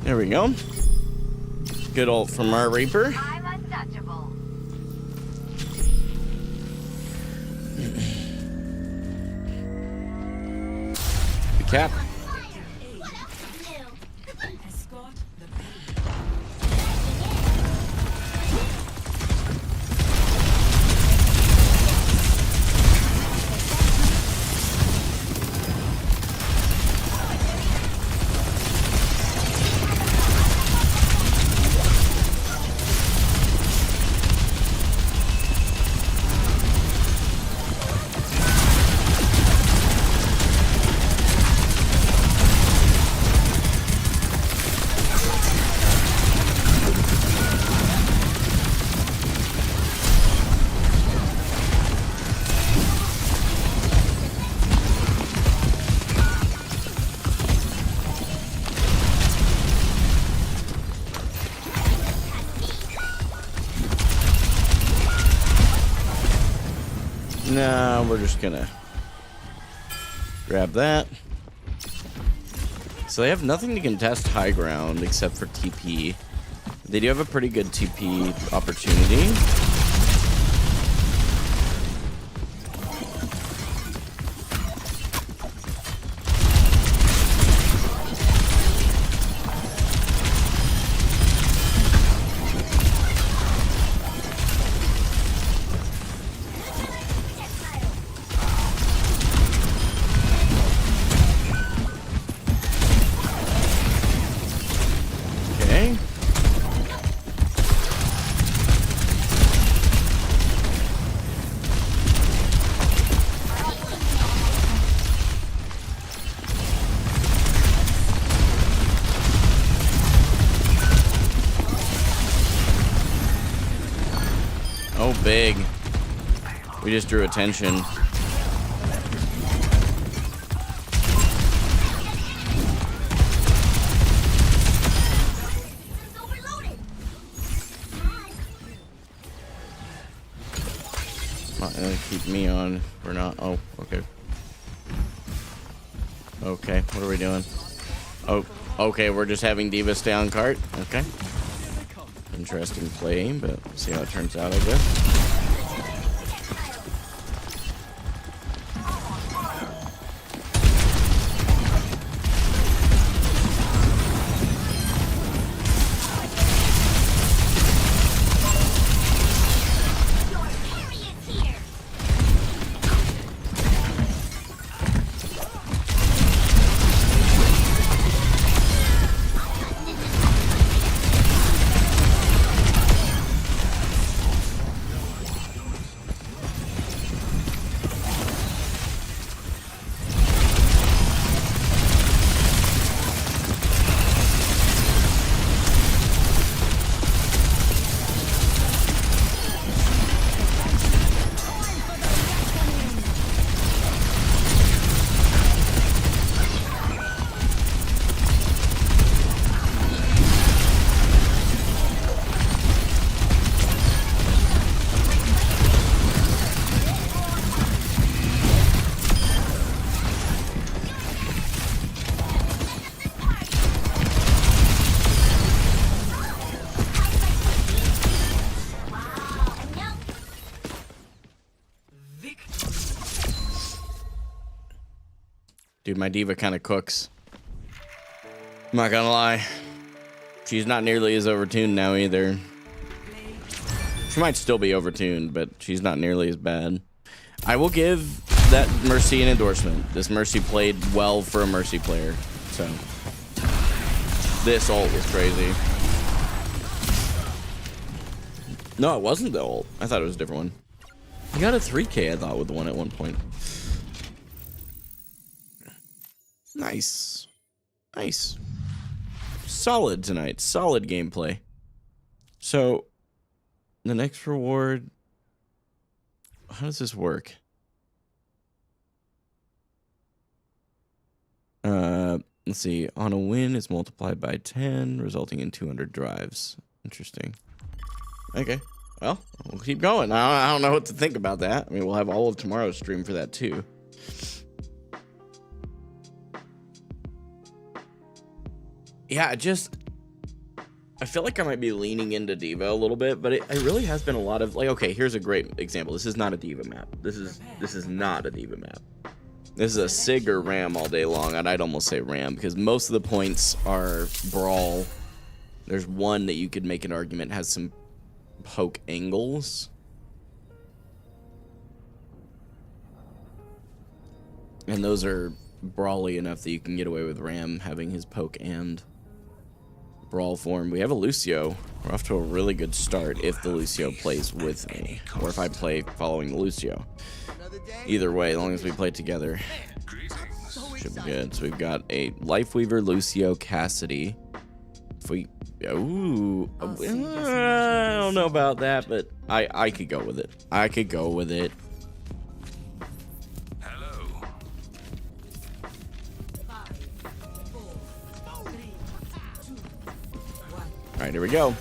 There we go. Good ult from our Reaper. I'm untouchable. The cap. Escort the No, we're just gonna grab that. So they have nothing to contest high ground except for TP. They do have a pretty good TP opportunity. Okay. Oh, big. We just drew attention. Not gonna keep me on. We're not. Oh, okay. Okay, what are we doing? Oh, okay, we're just having D.Va stay on cart. Okay. Interesting play, but we'll see how it turns out, I guess. Dude, my diva kind of cooks. I'm not gonna lie. She's not nearly as overtuned now either. She might still be overtuned, but she's not nearly as bad. I will give that Mercy an endorsement. This Mercy played well for a Mercy player. So this ult was crazy. No, it wasn't the ult. I thought it was a different one. You got a 3K, I thought, with the one at one point. Nice. Nice. Solid tonight. Solid gameplay. So, the next reward... How does this work? Let's see. On a win, it's multiplied by 10, resulting in 200 drives. Interesting. Okay. Well, we'll keep going. I don't know what to think about that. I mean, we'll have all of tomorrow's stream for that, too. Yeah, I feel like I might be leaning into Diva a little bit, but it really has been a lot of, like, okay, here's a great example. This is not a Diva map. This is not a Diva map. This is a Sig or Ram all day long, and I'd almost say Ram, because most of the points are Brawl. There's one that you could make an argument has some poke angles. And those are brawly enough that you can get away with Ram having his poke and Brawl form. We have a Lucio. We're off to a really good start if the Lucio plays with me, or if I play following the Lucio. Either way, as long as we play together, should be good. So we've got a Lifeweaver, Lucio, Cassidy. If we... Ooh, I don't know about that, but I could go with it. I could go with it. Hello. 5, 4, 3, 2, 1. All right, here we go.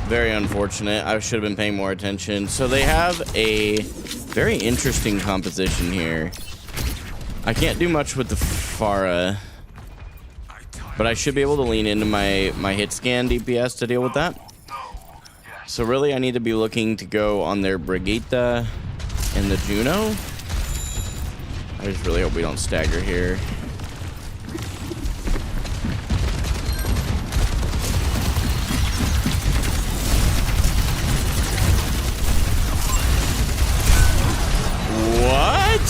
Very unfortunate. I should have been paying more attention. So they have a very interesting composition here. I can't do much with the Pharah, but I should be able to lean into my hit scan DPS to deal with that. So really I need to be looking to go on their Brigitte and the Juno. I just really hope we don't stagger here. What?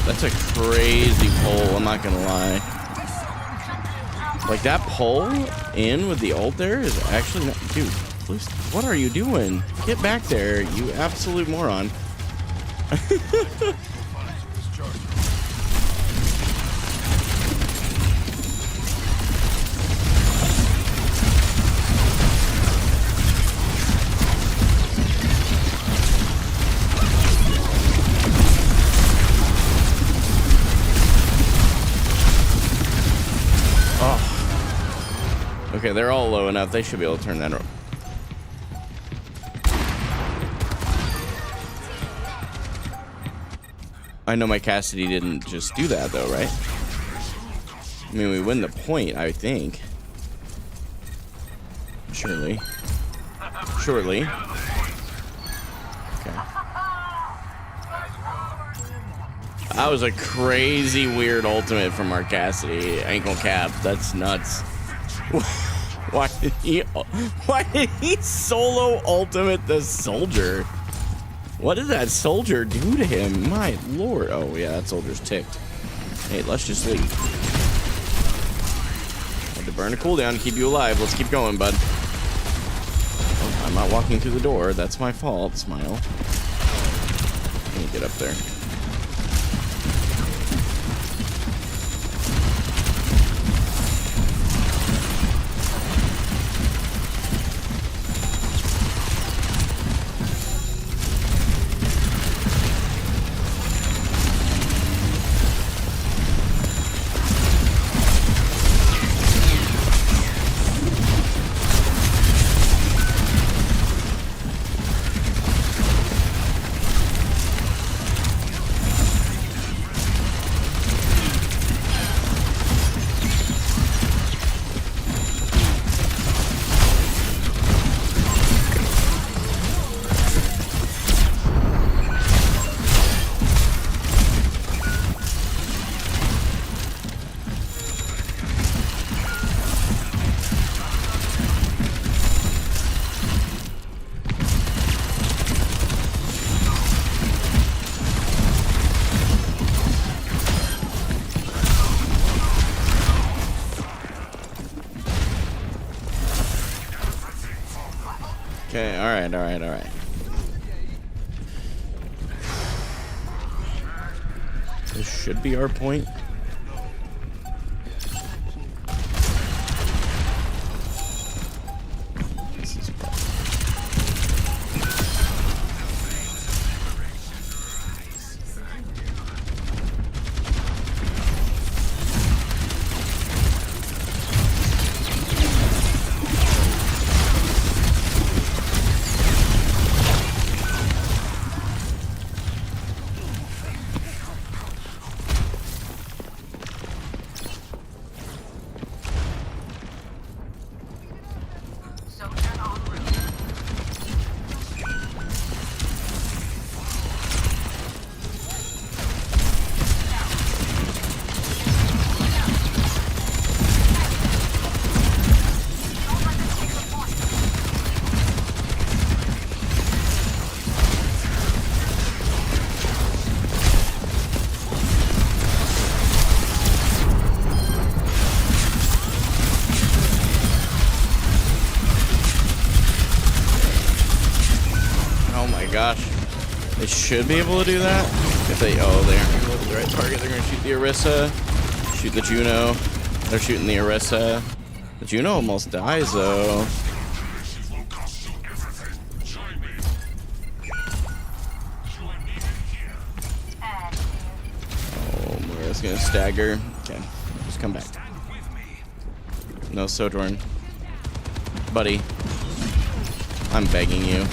That's a crazy pull, I'm not gonna lie. Like, that pull in with the ult there is actually not... Dude, please, what are you doing? Get back there, you absolute moron. Okay, they're all low enough. They should be able to turn that around. I know my Cassidy didn't just do that, though, right? I mean, we win the point, I think. Surely. shortly. Okay. That was a crazy weird ultimate from our Cassidy. Ankle cap. That's nuts. Why did he solo ultimate the soldier? What did that soldier do to him? My lord. Oh yeah, that soldier's ticked. Hey, let's just leave. Had to burn a cooldown to keep you alive. Let's keep going, bud. Oh, I'm not walking through the door. That's my fault. Smile. Let me get up there. Okay, all right. This should be our point. This is bad. Gosh, they should be able to do that. If they, they aren't going to look at the right target. They're going to shoot the Orisa, shoot the Juno. They're shooting the Orisa. The Juno almost dies though. Oh, Maria's going to stagger. Okay, just come back. No Sojourn, buddy. I'm begging you.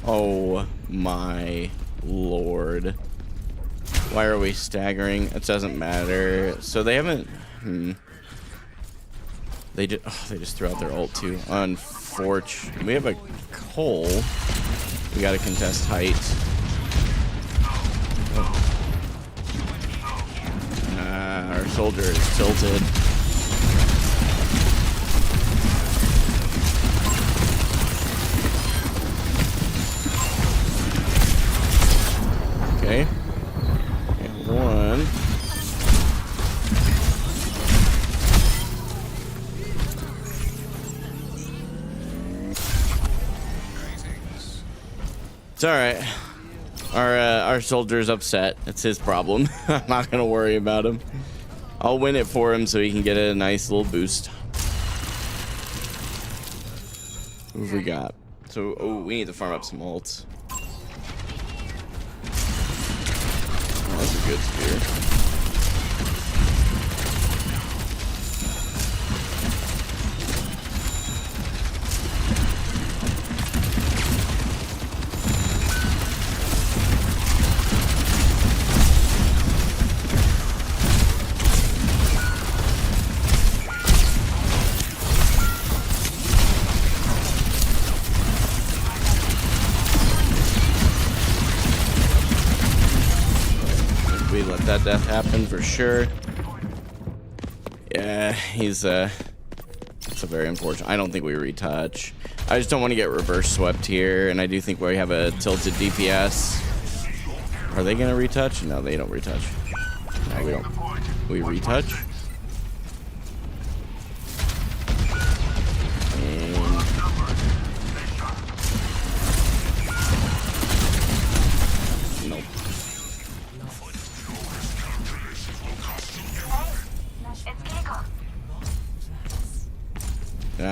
Oh my lord. Why are we staggering? It doesn't matter. So they haven't they just threw out their ult too. Unfortunately. We have a Cole. We gotta contest height. Our soldier is tilted. Okay. And one. It's all right. Our soldier's upset. It's his problem. I'm not gonna worry about him. I'll win it for him so he can get a nice little boost. What have we got? So, we need to farm up some ults. That's a good spear. that death happen for sure. Yeah, he's it's a very unfortunate. I don't think we retouch. I just don't want to get reverse swept here, and I do think we have a tilted DPS. Are they gonna retouch? No, they don't retouch. No, we don't. We retouch. Nope.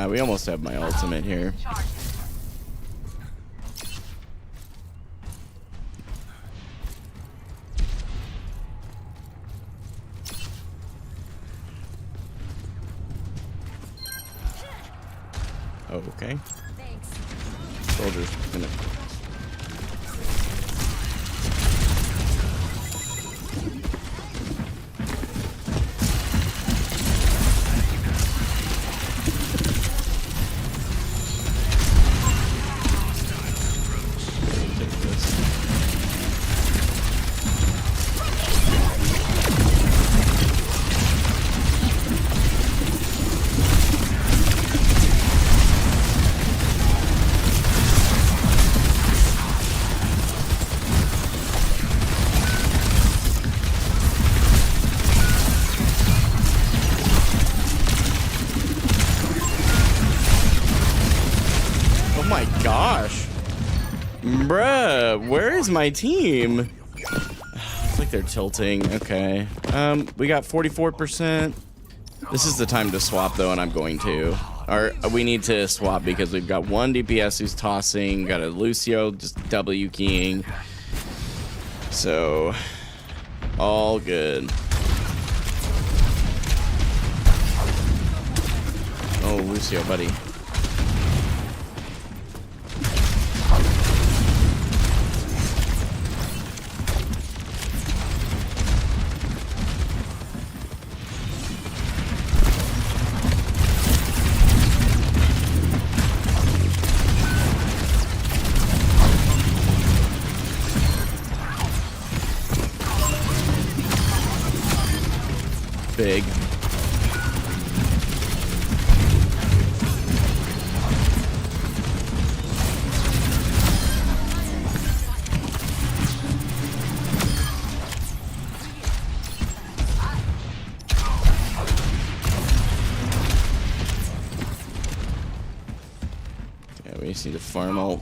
We almost have my ultimate here. Oh, okay. Soldier's gonna. Bruh, where is my team? It's like they're tilting. Okay. We got 44%. This is the time to swap though, and I'm going to. Or we need to swap because we've got one DPS who's tossing, got a Lucio just W keying. So all good. Oh, Lucio, buddy. Big. Yeah, we just need to farm ult.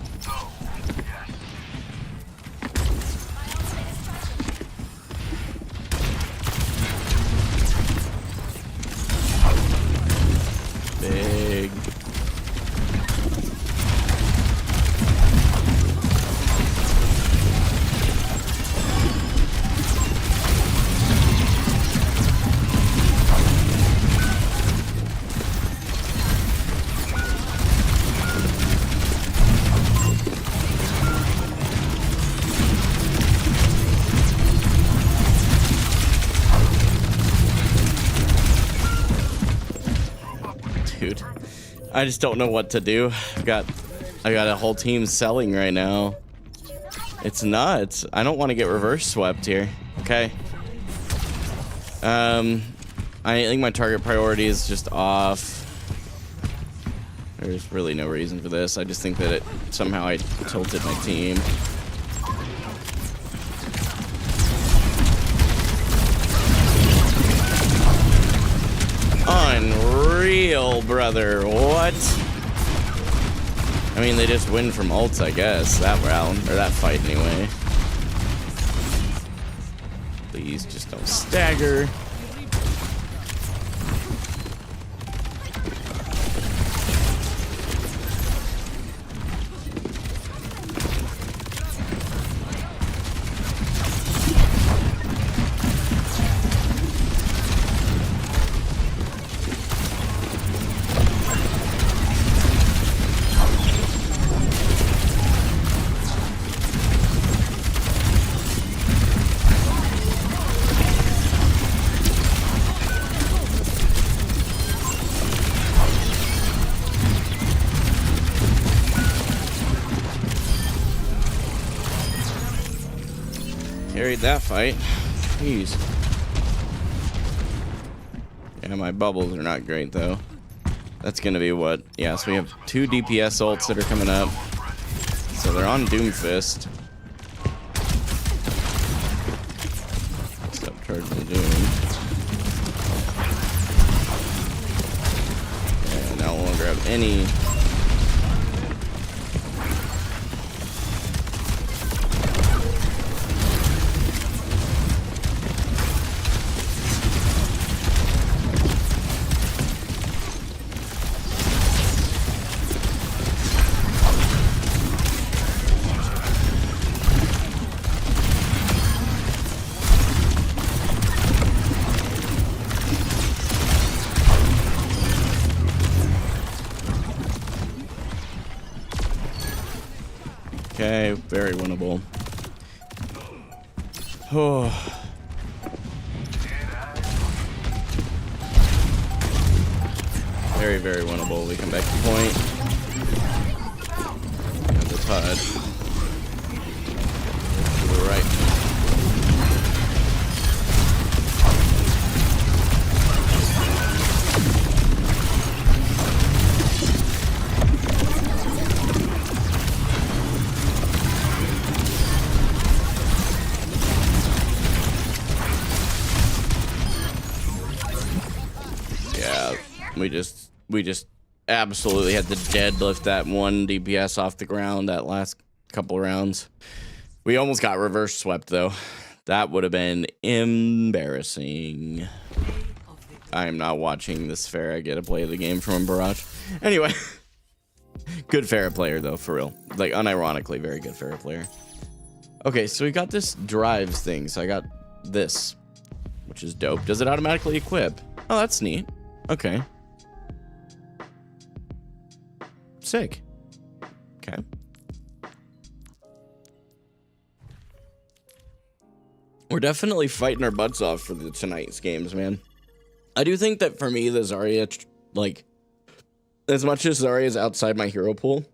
Big. Dude, I just don't know what to do. I got a whole team selling right now. It's nuts. I don't want to get reverse swept here. Okay. I think my target priority is just off. There's really no reason for this. I just think that somehow I tilted my team. Unreal, brother. What? I mean, they just win from ults, I guess. That round, or that fight anyway. Please, just don't stagger. Carried that fight. Jeez. Yeah, my bubbles are not great though. That's gonna be what? Yeah, so we have 2 DPS ults that are coming up. So they're on Doomfist. Stop charging the Doom. And no longer have any. Okay, very winnable. Oh. Very, very winnable. We come back to point. And the HUD. To the right. We just absolutely had to deadlift that one DPS off the ground that last couple rounds. We almost got reverse swept though. That would have been embarrassing. I am not watching this Pharah get to play the game from Barrage. Anyway, good Pharah player though, for real. Like unironically, very good Pharah player. Okay, so we got this drives thing. So I got this, which is dope. Does it automatically equip? Oh, that's neat. Okay. Sick. Okay. We're definitely fighting our butts off for tonight's games, man. I do think that for me, the Zarya, like, as much as Zarya is outside my hero pool,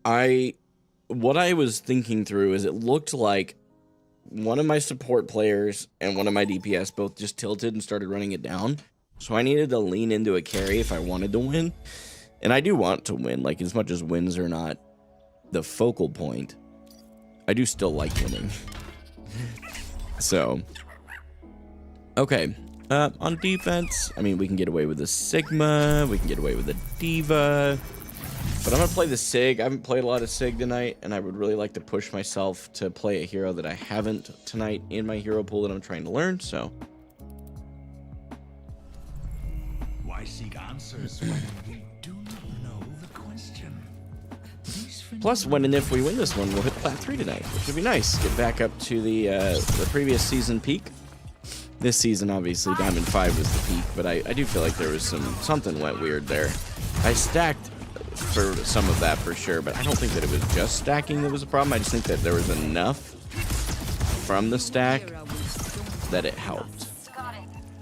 what I was thinking through is it looked like one of my support players and one of my DPS both just tilted and started running it down. So I needed to lean into a carry if I wanted to win. And I do want to win, like as much as wins are not the focal point, I do still like winning. So, okay. On defense, I mean, we can get away with the Sigma, we can get away with the Diva, but I'm gonna play the Sig. I haven't played a lot of Sig tonight, and I would really like to push myself to play a hero that I haven't tonight in my hero pool that I'm trying to learn, so. Why seek answers when we do not know the question? Plus, when and if we win this one, we'll hit Plat 3 tonight, which would be nice. Get back up to the previous season peak. This season, obviously, Diamond 5 was the peak, but I do feel like there was something went weird there. I stacked for some of that for sure, but I don't think that it was just stacking that was a problem. I just think that there was enough from the stack that it helped.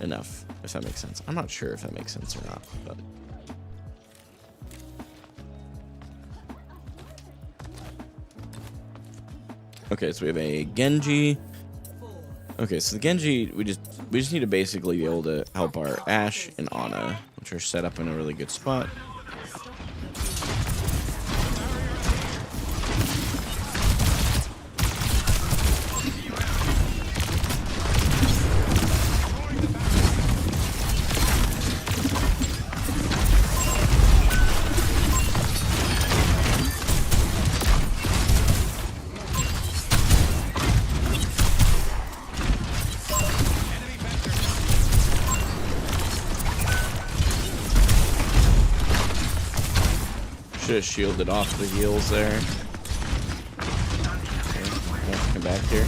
Enough, if that makes sense. I'm not sure if that makes sense or not, but... Okay, so we have a Genji. Okay, so the Genji, we just need to basically be able to help our Ashe and Ana, which are set up in a really good spot. Should have shielded off the heals there. Okay, let's come back here.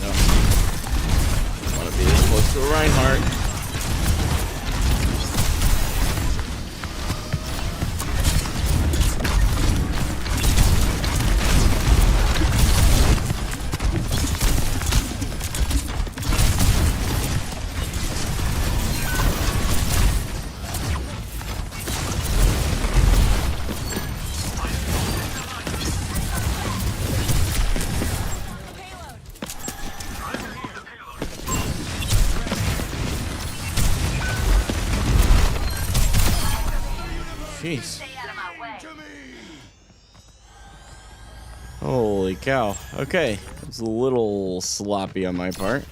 No. I want to be as close to a Reinhardt. Holy cow. Okay. It's a little sloppy on my part.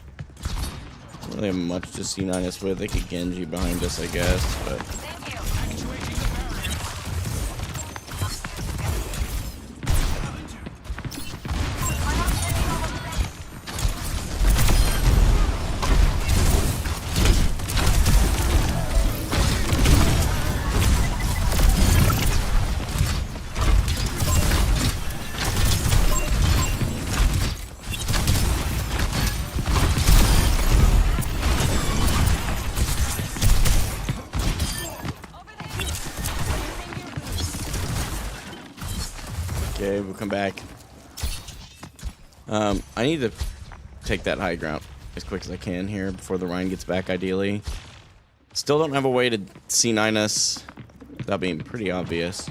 Don't really have much to C9 us with. They could Genji behind us, I guess, but... Okay, we'll come back. I need to take that high ground as quick as I can here before the Rhine gets back, ideally. Still don't have a way to C9 us without being pretty obvious.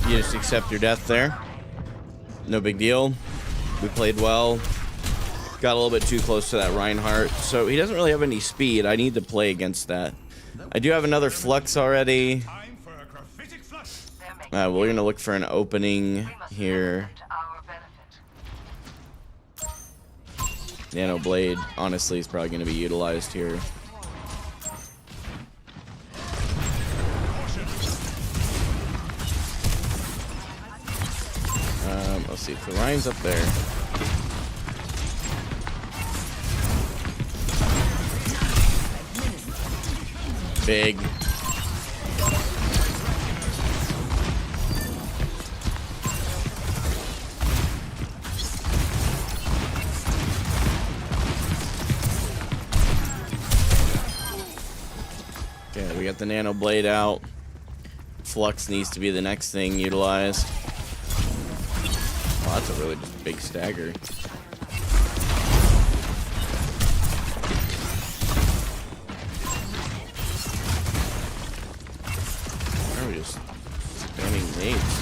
You just accept your death there. No big deal. We played well. Got a little bit too close to that Reinhardt. So he doesn't really have any speed. I need to play against that. I do have another Flux already. We're going to look for an opening here. Nano Blade, honestly, is probably going to be utilized here. Let's see if the Rhine's up there. Big. Okay, we got the Nano Blade out. Flux needs to be the next thing utilized. Oh, that's a really just big stagger. Why are we just spamming nades?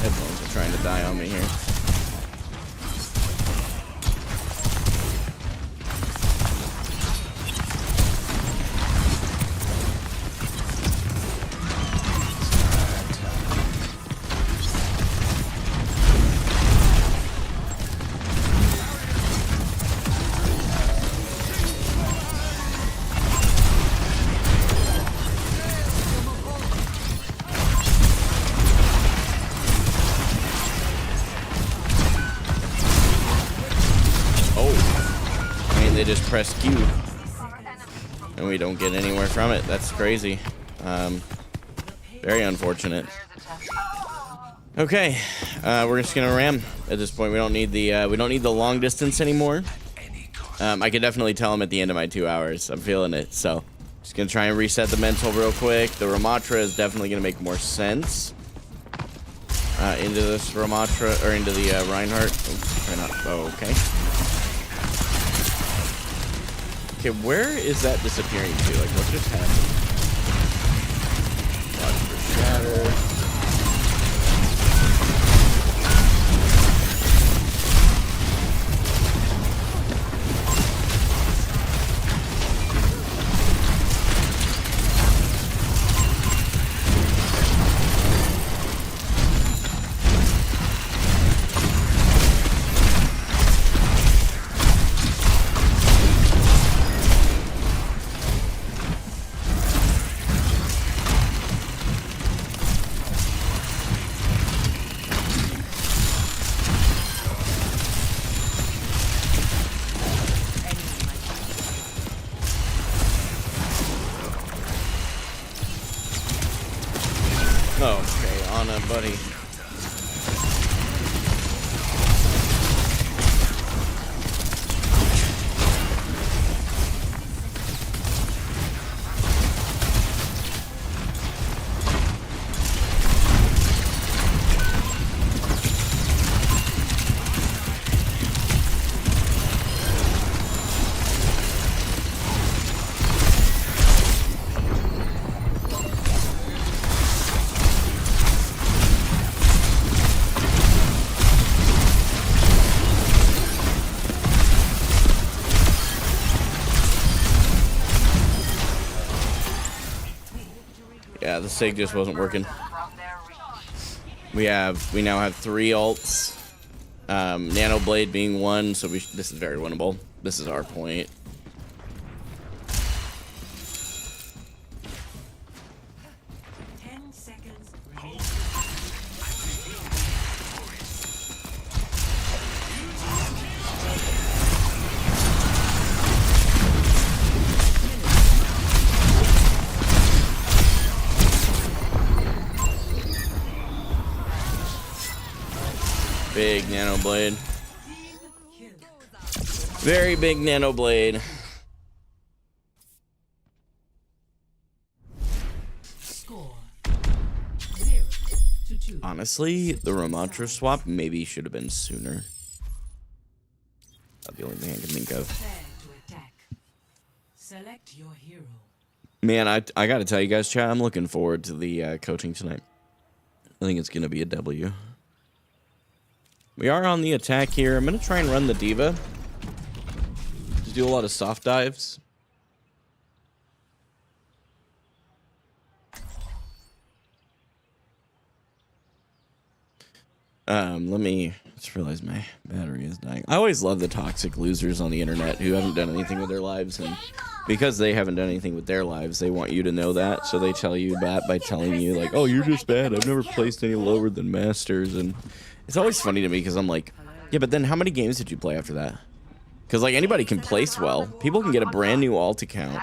Headphones are trying to die on me here. They just press Q and we don't get anywhere from it. That's crazy. Very unfortunate. Okay, we're just gonna ram at this point. We don't need the long distance anymore. I could definitely tell him at the end of my 2 hours. I'm feeling it. So just gonna try and reset the mental real quick. The Ramatra is definitely gonna make more sense into this Ramatra or into the Reinhardt. Oh, okay. Okay, where is that disappearing to? Like, what just happened? Watch for shatter. buddy. Yeah, the SIG just wasn't working. We now have 3 ults. Nano Blade being one, so this is very winnable. This is our point. Big Nano Blade. Very big Nano Blade. Score 0-2. Honestly, the Ramantra swap maybe should have been sooner. That's the only thing I can think of. Prepare to attack. Select your hero. Man, I gotta tell you guys, chat, I'm looking forward to the coaching tonight. I think it's gonna be a W. We are on the attack here. I'm going to try and run the Diva. Just do a lot of soft dives. Just realize my battery is dying. I always love the toxic losers on the internet who haven't done anything with their lives, and because they haven't done anything with their lives, they want you to know that, so they tell you that by telling you, like, oh, you're just bad. I've never placed any lower than Masters, and it's always funny to me because I'm like, yeah, but then how many games did you play after that? Because, like, anybody can place well. People can get a brand new alt account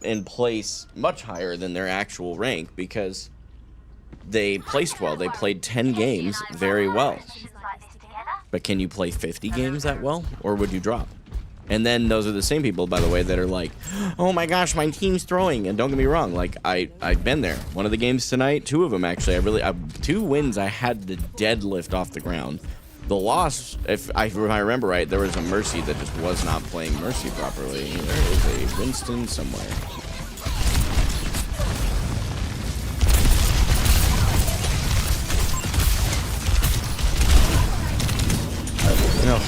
and place much higher than their actual rank because they placed well. They played 10 games very well. But can you play 50 games that well? Or would you drop? And then those are the same people, by the way, that are like, oh my gosh, my team's throwing. And don't get me wrong, like, I've been there. One of the games tonight, 2 of them actually, 2 wins I had to deadlift off the ground. The loss, if I remember right, there was a Mercy that just was not playing Mercy properly. There is a Winston somewhere. No.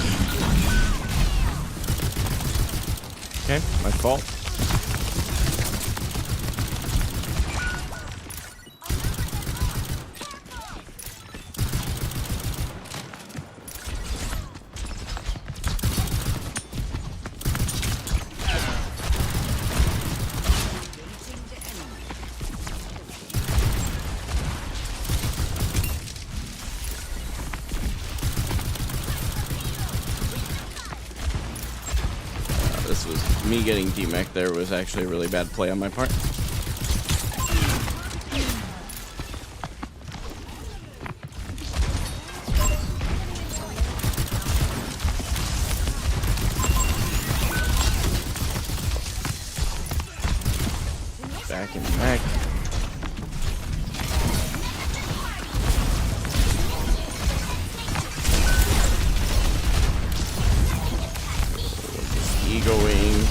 Okay, my fault. Me getting D-Mech there was actually a really bad play on my part. Back and back. Egoing.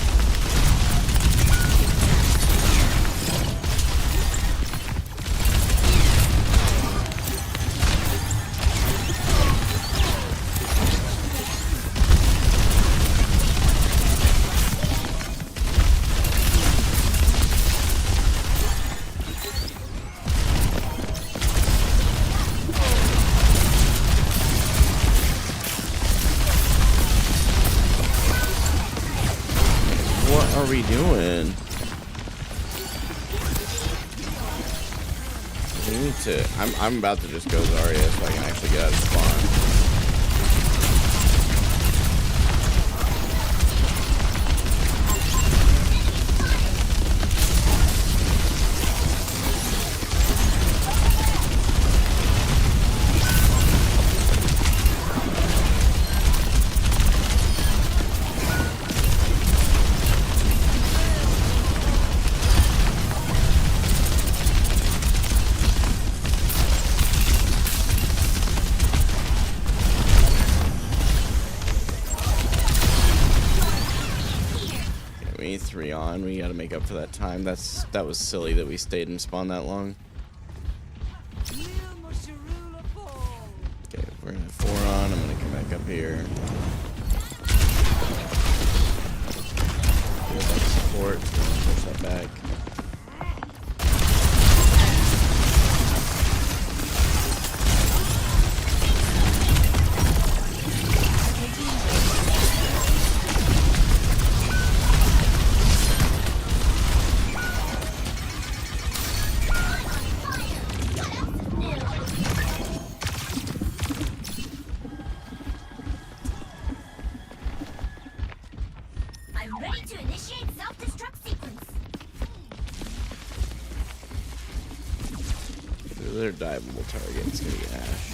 What are we doing? We need to. I'm about to just go Zarya so I can actually get out of spawn. only 3 on. We gotta make up for that time. That was silly that we stayed in spawn that long. Okay, we're gonna have 4 on. I'm gonna come back up here. Support. Push that back. They're diveable target. It's gonna be Ash.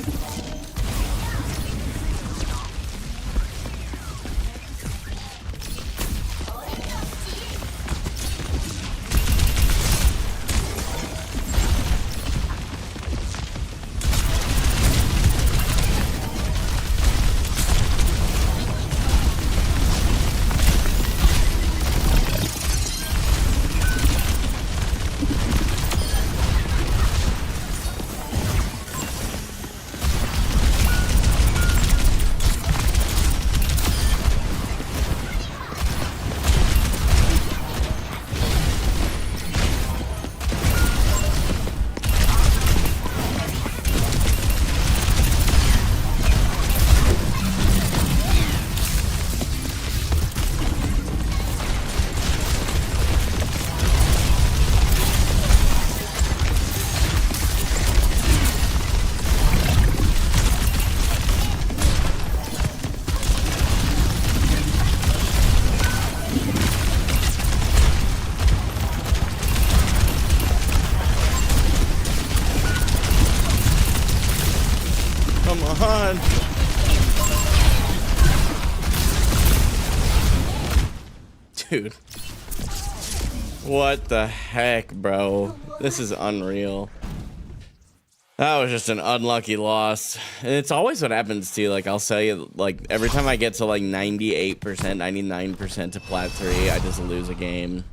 Come on. Dude. What the heck, bro? This is unreal. That was just an unlucky loss. And it's always what happens to you. Like, I'll tell you, like, every time I get to like 98%, 99% to plat 3, I just lose a game.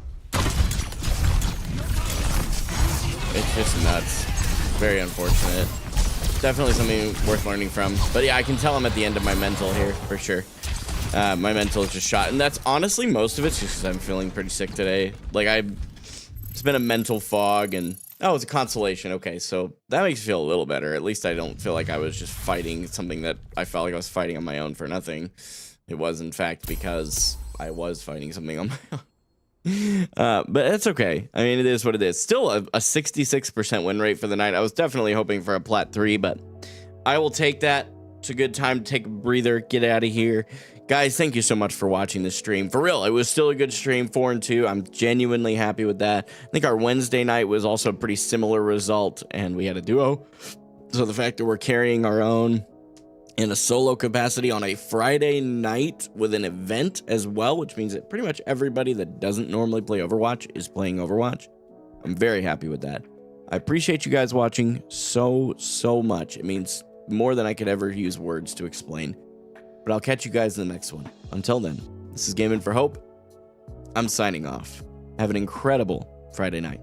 It's just nuts. Very unfortunate. Definitely something worth learning from. But yeah, I can tell I'm at the end of my mental here, for sure. My mental is just shot. And that's honestly, most of it's just because I'm feeling pretty sick today. Like, it's been a mental fog and... Oh, it's a consolation. Okay, so that makes me feel a little better. At least I don't feel like I was just fighting something that I felt like I was fighting on my own for nothing. It was, in fact, because I was fighting something on my own. But that's okay. I mean, it is what it is. Still a 66% win rate for the night. I was definitely hoping for a plat 3, but I will take that. It's a good time to take a breather, get out of here. Guys, thank you so much for watching this stream. For real, it was still a good stream, 4-2. I'm genuinely happy with that. I think our Wednesday night was also a pretty similar result, and we had a duo. So the fact that we're carrying our own in a solo capacity on a Friday night with an event as well, which means that pretty much everybody that doesn't normally play Overwatch is playing Overwatch. I'm very happy with that. I appreciate you guys watching so much. It means more than I could ever use words to explain. But I'll catch you guys in the next one. Until then, this is Gaming for Hope. I'm signing off. Have an incredible Friday night.